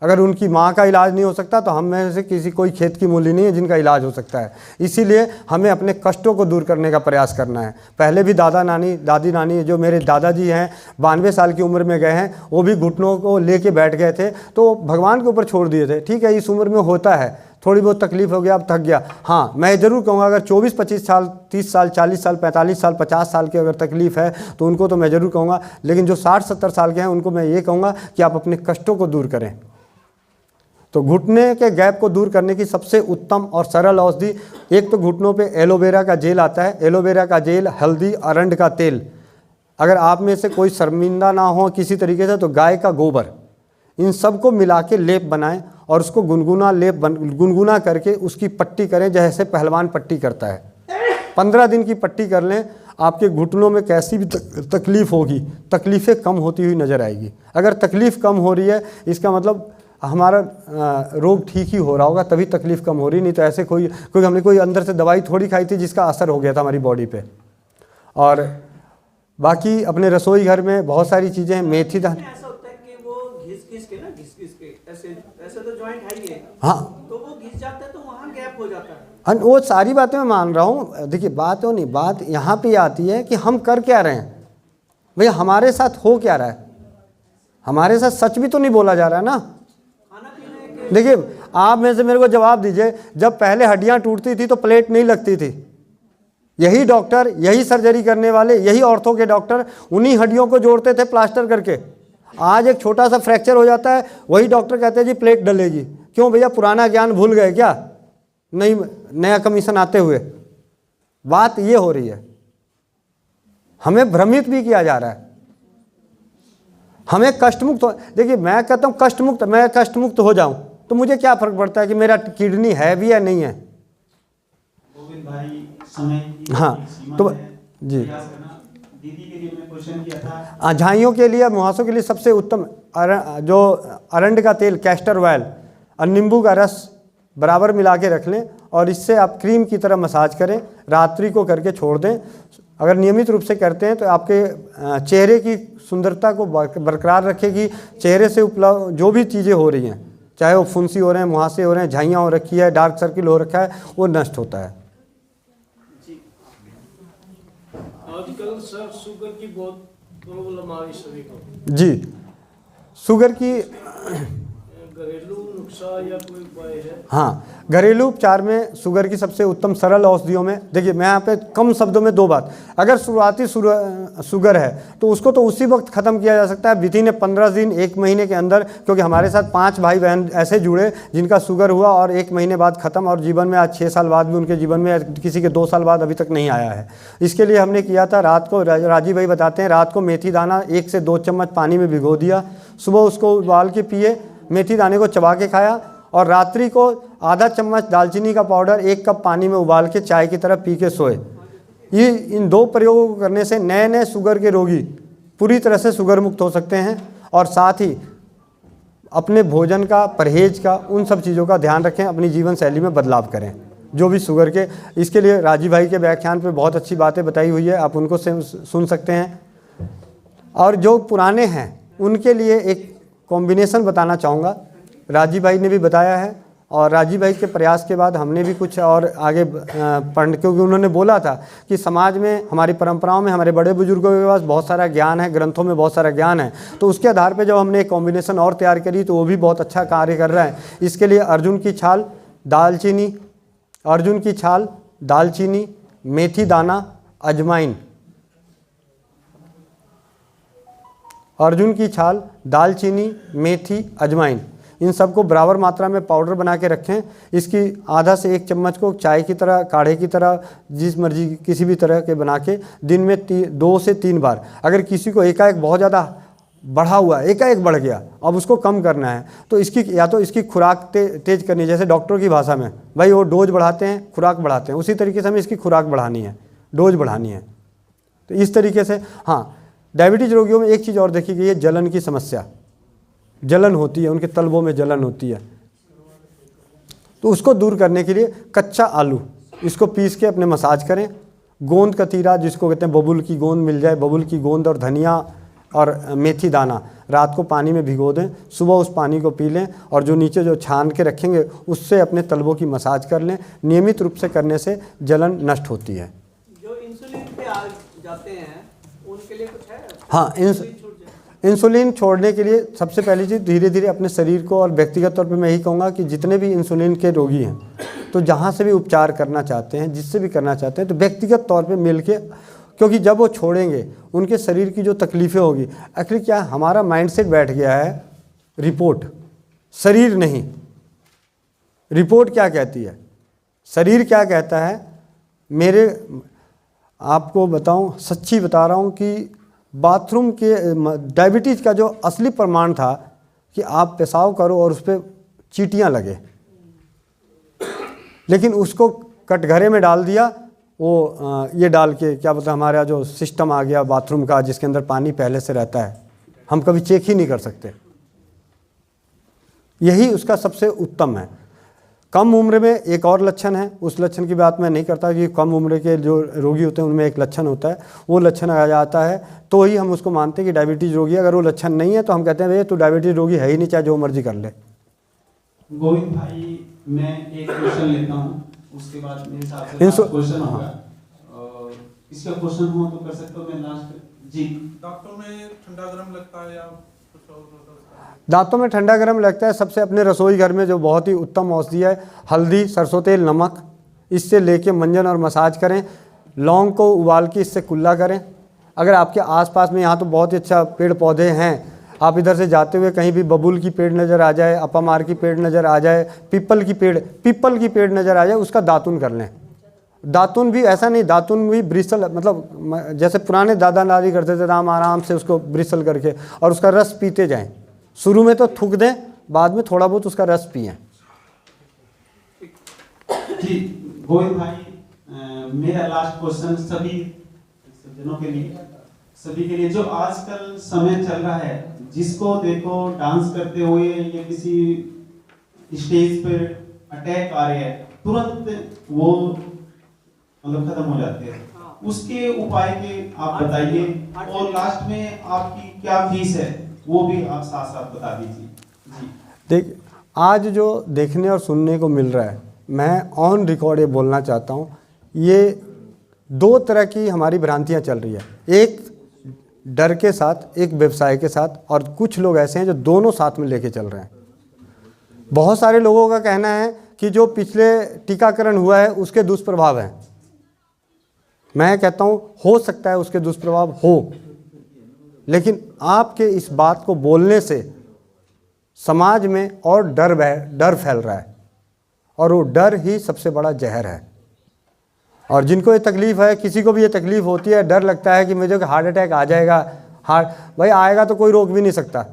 अगर उनकी माँ का इलाज नहीं हो सकता तो हम में से किसी कोई खेत की मूली नहीं है जिनका इलाज हो सकता है। इसीलिए हमें अपने कष्टों को दूर करने का प्रयास करना है। पहले भी दादी नानी जो मेरे दादाजी हैं 92 साल की उम्र में गए हैं, वो भी घुटनों को लेके बैठ गए थे, तो भगवान के ऊपर छोड़ दिए थे। ठीक है, इस उम्र में होता है, थोड़ी बहुत तकलीफ हो गया, अब थक गया। हाँ, मैं ज़रूर कहूँगा अगर 24-25 साल, 30 साल, 40 साल, 45 साल, 50 साल की अगर तकलीफ़ है तो उनको तो मैं ज़रूर कहूँगा, लेकिन जो 60-70 साल के हैं उनको मैं ये कहूँगा कि आप अपने कष्टों को दूर करें। तो घुटने के गैप को दूर करने की सबसे उत्तम और सरल औषधि, एक तो घुटनों पे एलोवेरा का जेल आता है, एलोवेरा का जेल, हल्दी, अरंड का तेल। अगर आप में से कोई शर्मिंदा ना हो किसी तरीके से तो गाय का गोबर, इन सब को मिला के लेप बनाएं और उसको गुनगुना करके उसकी पट्टी करें जैसे पहलवान पट्टी करता है। 15 दिन की पट्टी कर लें, आपके घुटनों में कैसी भी तकलीफ़ होगी, तकलीफ़ें कम होती हुई नज़र आएगी। अगर तकलीफ़ कम हो रही है इसका मतलब हमारा रोग ठीक ही हो रहा होगा, तभी तकलीफ़ कम हो रही, नहीं तो ऐसे कोई हमने कोई अंदर से दवाई थोड़ी खाई थी जिसका असर हो गया था हमारी बॉडी पे। और बाकी अपने रसोई घर में बहुत सारी चीज़ें हैं, मेथी दाना। ऐसा होता है कि वो घिस के ऐसे तो जॉइंट है ही है, हाँ, तो वो घिस जाता है तो वहाँ गैप हो जाता है। हाँ, वो सारी बातें मैं मान रहा हूँ। देखिए बात हो नहीं, बात यहाँ पे आती है कि हम कर क्या रहे हैं भैया, हमारे साथ हो क्या रहा है, हमारे साथ सच भी तो नहीं बोला जा रहा है ना। देखिए आप में से मेरे को जवाब दीजिए, जब पहले हड्डियां टूटती थी तो प्लेट नहीं लगती थी, यही डॉक्टर, यही सर्जरी करने वाले, यही ऑर्थो के डॉक्टर उन्हीं हड्डियों को जोड़ते थे प्लास्टर करके। आज एक छोटा सा फ्रैक्चर हो जाता है, वही डॉक्टर कहते हैं जी प्लेट डलेगी। क्यों भैया, पुराना ज्ञान भूल गए क्या? नहीं, नया कमीशन आते हुए बात ये हो रही है। हमें भ्रमित भी किया जा रहा है, हमें कष्ट मुक्त हो। देखिए मैं कहता हूँ मैं कष्ट मुक्त हो जाऊं तो मुझे क्या फर्क पड़ता है कि मेरा किडनी है भी या नहीं है। गोविंद भाई, समय की हाँ, तो जी दीदी के लिए मैं क्वेश्चन किया था। झाइयों के लिए, मुहासों के लिए सबसे उत्तम जो अरंड का तेल, कैस्टर ऑयल और नींबू का रस बराबर मिला के रख लें और इससे आप क्रीम की तरह मसाज करें, रात्रि को करके छोड़ दें। अगर नियमित रूप से करते हैं तो आपके चेहरे की सुंदरता को बरकरार रखेगी। चेहरे से उपलब्ध जो भी चीज़ें हो रही हैं चाहे वो फुंसी हो रहे हैं, मुहासे हो रहे हैं, झाइयाँ हो रखी है, डार्क सर्किल हो रखा है, वो नष्ट होता है। आजकल सर शुगर की बहुत प्रॉब्लम आ रही सभी को। जी, शुगर की घरेलू नुस्खा या कोई उपाय है? हाँ, घरेलू उपचार में शुगर की सबसे उत्तम सरल औषधियों में, देखिए मैं यहाँ पे कम शब्दों में 2 बात, अगर शुरुआती शुगर है तो उसको तो उसी वक्त ख़त्म किया जा सकता है, विधिन 15 दिन 1 महीने के अंदर, क्योंकि हमारे साथ 5 भाई बहन ऐसे जुड़े जिनका शुगर हुआ और 1 महीने बाद ख़त्म, और जीवन में आज 6 साल बाद भी उनके जीवन में, किसी के 2 साल बाद अभी तक नहीं आया है। इसके लिए हमने किया था, रात को राजीव भाई बताते हैं, रात को मेथी दाना 1 से 2 चम्मच पानी में भिगो दिया, सुबह उसको उबाल के पिए, मेथी दाने को चबा के खाया, और रात्रि को आधा चम्मच दालचीनी का पाउडर 1 कप पानी में उबाल के चाय की तरह पी के सोए। ये इन 2 प्रयोगों को करने से नए नए शुगर के रोगी पूरी तरह से शुगर मुक्त हो सकते हैं, और साथ ही अपने भोजन का, परहेज का, उन सब चीज़ों का ध्यान रखें, अपनी जीवन शैली में बदलाव करें जो भी शुगर के। इसके लिए राजीव भाई के व्याख्यान पे बहुत अच्छी बातें बताई हुई है, आप उनको सुन सकते हैं। और जो पुराने हैं उनके लिए एक कॉम्बिनेशन बताना चाहूँगा, राजीव भाई ने भी बताया है, और राजीव भाई के प्रयास के बाद हमने भी कुछ और आगे क्योंकि उन्होंने बोला था कि समाज में, हमारी परंपराओं में, हमारे बड़े बुजुर्गों के पास बहुत सारा ज्ञान है, ग्रंथों में बहुत सारा ज्ञान है, तो उसके आधार पे जब हमने एक कॉम्बिनेशन और तैयार करी तो वो भी बहुत अच्छा कार्य कर रहा है। इसके लिए अर्जुन की छाल, दालचीनी, मेथी दाना, अजवाइन, अर्जुन की छाल, दालचीनी, मेथी, अजवाइन, इन सबको बराबर मात्रा में पाउडर बना के रखें। इसकी आधा से 1 चम्मच को चाय की तरह, काढ़े की तरह, जिस मर्जी किसी भी तरह के बना के दिन में 2 से 3 बार। अगर किसी को एकाएक बहुत ज़्यादा बढ़ा हुआ, एकाएक बढ़ गया, अब उसको कम करना है, तो इसकी या तो इसकी खुराक तेज करनी है, जैसे डॉक्टर की भाषा में भाई वो डोज बढ़ाते हैं, खुराक बढ़ाते हैं, उसी तरीके से हमें इसकी खुराक बढ़ानी है, डोज बढ़ानी है। तो इस तरीके से, हाँ, डायबिटीज़ रोगियों में एक चीज़ और देखी गई है, जलन की समस्या, जलन होती है, उनके तलवों में जलन होती है, तो उसको दूर करने के लिए कच्चा आलू, इसको पीस के अपने मसाज करें। गोंद कतीरा, जिसको कहते हैं बबुल की गोंद मिल जाए, बबुल की गोंद और धनिया और मेथी दाना रात को पानी में भिगो दें, सुबह उस पानी को पी लें, और जो नीचे जो छान के रखेंगे उससे अपने तलवों की मसाज कर लें। नियमित रूप से करने से जलन नष्ट होती है। जो इंसुलिन पे आ जाते हैं उनके लिए कुछ है? हाँ, इंसुलिन छोड़ने के लिए सबसे पहली चीज़, धीरे धीरे अपने शरीर को, और व्यक्तिगत तौर पे मैं यही कहूँगा कि जितने भी इंसुलिन के रोगी हैं, तो जहाँ से भी उपचार करना चाहते हैं, जिससे भी करना चाहते हैं, तो व्यक्तिगत तौर पे मिल के, क्योंकि जब वो छोड़ेंगे उनके शरीर की जो तकलीफ़ें होगी, एक्चुअली क्या हमारा माइंडसेट बैठ गया है, रिपोर्ट, शरीर नहीं, रिपोर्ट क्या कहती है, शरीर क्या कहता है। मेरे आपको बताऊं, सच्ची बता रहा हूं कि बाथरूम के डायबिटीज़ का जो असली प्रमाण था कि आप पेशाब करो और उस पर चींटियाँ लगे, लेकिन उसको कटघरे में डाल दिया, वो ये डाल के क्या बोलते हैं, हमारा जो सिस्टम आ गया बाथरूम का, जिसके अंदर पानी पहले से रहता है, हम कभी चेक ही नहीं कर सकते। यही उसका सबसे उत्तम है। कम उम्र में एक और लक्षण है, उस लक्षण की बात मैं नहीं करता कि कम उम्र के जो रोगी होते हैं उनमें एक लक्षण होता है, वो लक्षण आ जाता है तो ही हम उसको मानते हैं कि डायबिटीज़ रोगी है। अगर वो लक्षण नहीं है तो हम कहते हैं भैया तो डायबिटीज़ रोगी है ही नहीं, चाहे जो मर्जी कर ले। गोविंद भाई, मैं एक क्वेश्चन लेता हूँ, उसके बाद मेरे हिसाब से क्वेश्चन होगा, इसका क्वेश्चन हो तो कर सकते हो। मैं लास्ट जी, दांतों में ठंडा गर्म लगता है या कुछ और होता है? दांतों में ठंडा गर्म लगता है, सबसे अपने रसोई घर में जो बहुत ही उत्तम औषधि है, हल्दी, सरसों तेल, नमक, इससे लेके मंजन और मसाज करें। लौंग को उबाल के इससे कुल्ला करें। अगर आपके आसपास में यहाँ तो बहुत ही अच्छा पेड़ पौधे हैं, आप इधर से जाते हुए कहीं भी बबूल की पेड़ नज़र आ जाए, अपामार की पेड़ नज़र आ जाए, पीपल की पेड़ नज़र आ जाए, उसका दातुन कर लें। दातुन भी ऐसा नहीं, दातुन भी ब्रिसल, मतलब जैसे पुराने दादा दादी करते थे, आराम से उसको ब्रिसल करके और उसका रस पीते जाएं। शुरू में तो थूक दें, बाद में थोड़ा बहुत उसका रस पिएं। जी गोविंद भाई, मेरा लास्ट क्वेश्चन सभी सज्जनों के लिए, जो आजकल समय चल रहा है, जिसको देखो डांस करते हुए या किसी स्टेज पर अटैक आ रहे हैं, तुरंत वो मतलब खत्म हो जाते हैं, उसके उपाय के आप बताइए, और लास्ट में आपकी क्या फीस है वो भी आप साथ साथ बता दीजिए। जी देख, आज जो देखने और सुनने को मिल रहा है, मैं ऑन रिकॉर्ड ये बोलना चाहता हूँ, ये दो तरह की हमारी भ्रांतियाँ चल रही है, एक डर के साथ, एक व्यवसाय के साथ, और कुछ लोग ऐसे हैं जो दोनों साथ में लेके चल रहे हैं। बहुत सारे लोगों का कहना है कि जो पिछले टीकाकरण हुआ है उसके दुष्प्रभाव हैं। मैं कहता हूँ हो सकता है उसके दुष्प्रभाव हो, लेकिन आपके इस बात को बोलने से समाज में और डर फैल रहा है, और वो डर ही सबसे बड़ा जहर है। और जिनको ये तकलीफ़ है, किसी को भी ये तकलीफ़ होती है, डर लगता है कि मुझे हार्ट अटैक आ जाएगा, भाई आएगा तो कोई रोक भी नहीं सकता,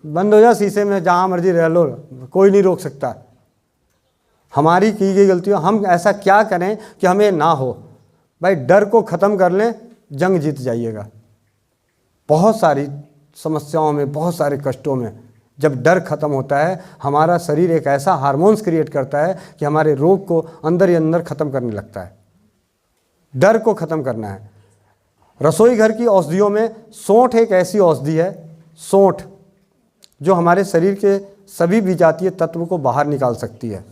बंद हो जा शीशे में, जहाँ मर्जी रह लो, कोई नहीं रोक सकता। हमारी की गई गलतियों, हम ऐसा क्या करें कि हमें ना हो। भाई डर को ख़त्म कर लें, जंग जीत जाइएगा। बहुत सारी समस्याओं में, बहुत सारे कष्टों में जब डर खत्म होता है, हमारा शरीर एक ऐसा हार्मोन्स क्रिएट करता है कि हमारे रोग को अंदर ही अंदर ख़त्म करने लगता है। डर को ख़त्म करना है। रसोई घर की औषधियों में सौंठ एक ऐसी औषधि है, सौंठ, जो हमारे शरीर के सभी विजातीय तत्व को बाहर निकाल सकती है।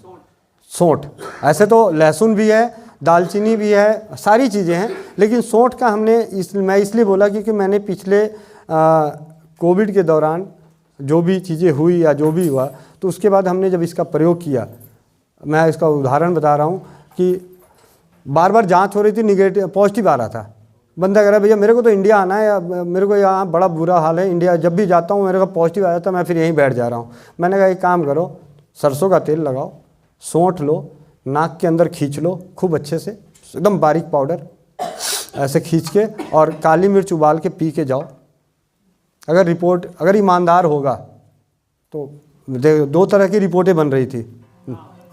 सौंठ, ऐसे तो लहसुन भी है, दालचीनी भी है, सारी चीज़ें हैं, लेकिन सौंठ का मैं इसलिए बोला क्योंकि मैंने पिछले कोविड के दौरान जो भी चीज़ें हुई या जो भी हुआ, तो उसके बाद हमने जब इसका प्रयोग किया, मैं इसका उदाहरण बता रहा हूँ कि बार बार जांच हो रही थी, निगेटिव पॉजिटिव आ रहा था। बंदा कह रहा है भैया मेरे को तो इंडिया आना है, या मेरे को यहाँ बड़ा बुरा हाल है, इंडिया जब भी जाता हूँ मेरे को पॉजिटिव आ जाता है, मैं फिर यहीं बैठ जा रहा हूँ। मैंने कहा एक काम करो, सरसों का तेल लगाओ, सौंठ लो, नाक के अंदर खींच लो खूब अच्छे से, एकदम बारीक पाउडर ऐसे खींच के, और काली मिर्च उबाल के पी के जाओ। अगर ईमानदार होगा तो दो तरह की रिपोर्टें बन रही थी,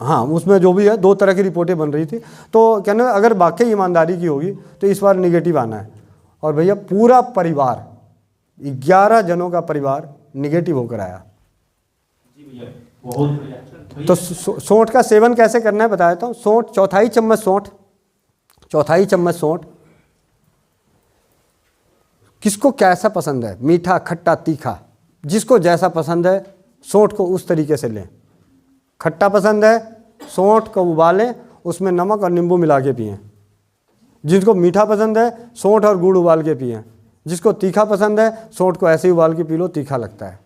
हाँ उसमें जो भी है 2 तरह की रिपोर्टें बन रही थी, तो कहना अगर वाकई ईमानदारी की होगी तो इस बार निगेटिव आना है। और भैया पूरा परिवार, 11 जनों का परिवार निगेटिव होकर आया। जी भैया, बहुत बढ़िया। तो सौंठ का सेवन कैसे करना है बता देता हूँ। सौंठ, चौथाई चम्मच सौंठ। किसको कैसा पसंद है, मीठा, खट्टा, तीखा, जिसको जैसा पसंद है सौंठ को उस तरीके से लें। खट्टा पसंद है, सौंठ को उबालें, उसमें नमक और नींबू मिला के पिएं। जिसको मीठा पसंद है, सौंठ और गुड़ उबाल के पिएं। जिसको तीखा पसंद है, सौंठ को ऐसे ही उबाल के पी लो, तीखा लगता है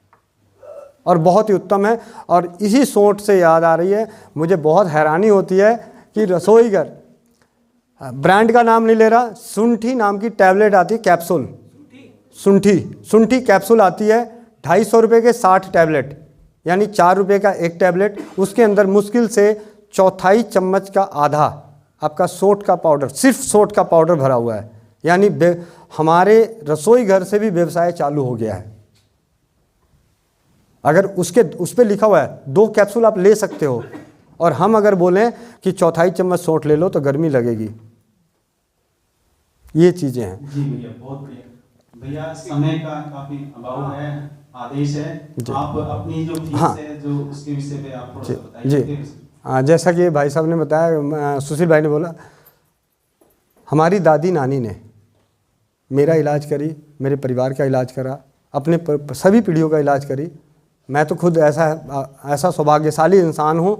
और बहुत ही उत्तम है। और इसी सौंठ से याद आ रही है, मुझे बहुत हैरानी होती है कि रसोई घर, ब्रांड का नाम नहीं ले रहा, सुंठी नाम की टैबलेट आती है, कैप्सूल, सुंठी कैप्सूल आती है, 250 रुपये के 60 टैबलेट, यानी 4 रुपये का एक टैबलेट। उसके अंदर मुश्किल से चौथाई चम्मच का आधा आपका सौंठ का पाउडर, सिर्फ सौंठ का पाउडर भरा हुआ है। यानी हमारे रसोई घर से भी व्यवसाय चालू हो गया है। अगर उस पर लिखा हुआ है 2 कैप्सूल आप ले सकते हो, और हम अगर बोलें कि चौथाई चम्मच सौंठ ले लो तो गर्मी लगेगी। ये चीज़ें हैं। जी भैया, बहुत बढ़िया। भैया समय का काफ़ी अभाव है, आदेश है, आप अपनी जो फीस है जो उसके विषय पे आप थोड़ा सा बताइए। जी हाँ, जैसा कि भाई साहब ने बताया, सुशील भाई ने बोला, हमारी दादी नानी ने मेरा इलाज करी, मेरे परिवार का इलाज करा, अपने सभी पीढ़ियों का इलाज करी। मैं तो खुद ऐसा सौभाग्यशाली इंसान हूँ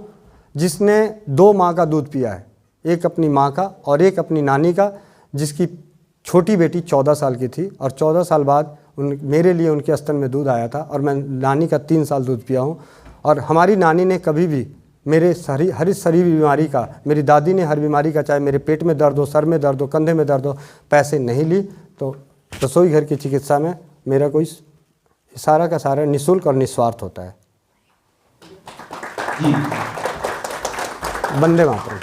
जिसने 2 माँ का दूध पिया है, एक अपनी माँ का और एक अपनी नानी का, जिसकी छोटी बेटी 14 साल की थी, और 14 साल बाद मेरे लिए उनके स्तन में दूध आया था, और मैं नानी का 3 साल दूध पिया हूँ। और हमारी नानी ने कभी भी मेरे हर शरीर बीमारी का, मेरी दादी ने हर बीमारी का, चाहे मेरे पेट में दर्द हो, सर में दर्द हो, कंधे में दर्द हो, पैसे नहीं ली। तो रसोई घर की चिकित्सा में मेरा कोई सारा का सारा निःशुल्क और निस्वार्थ होता है। जी, वंदे मातरम।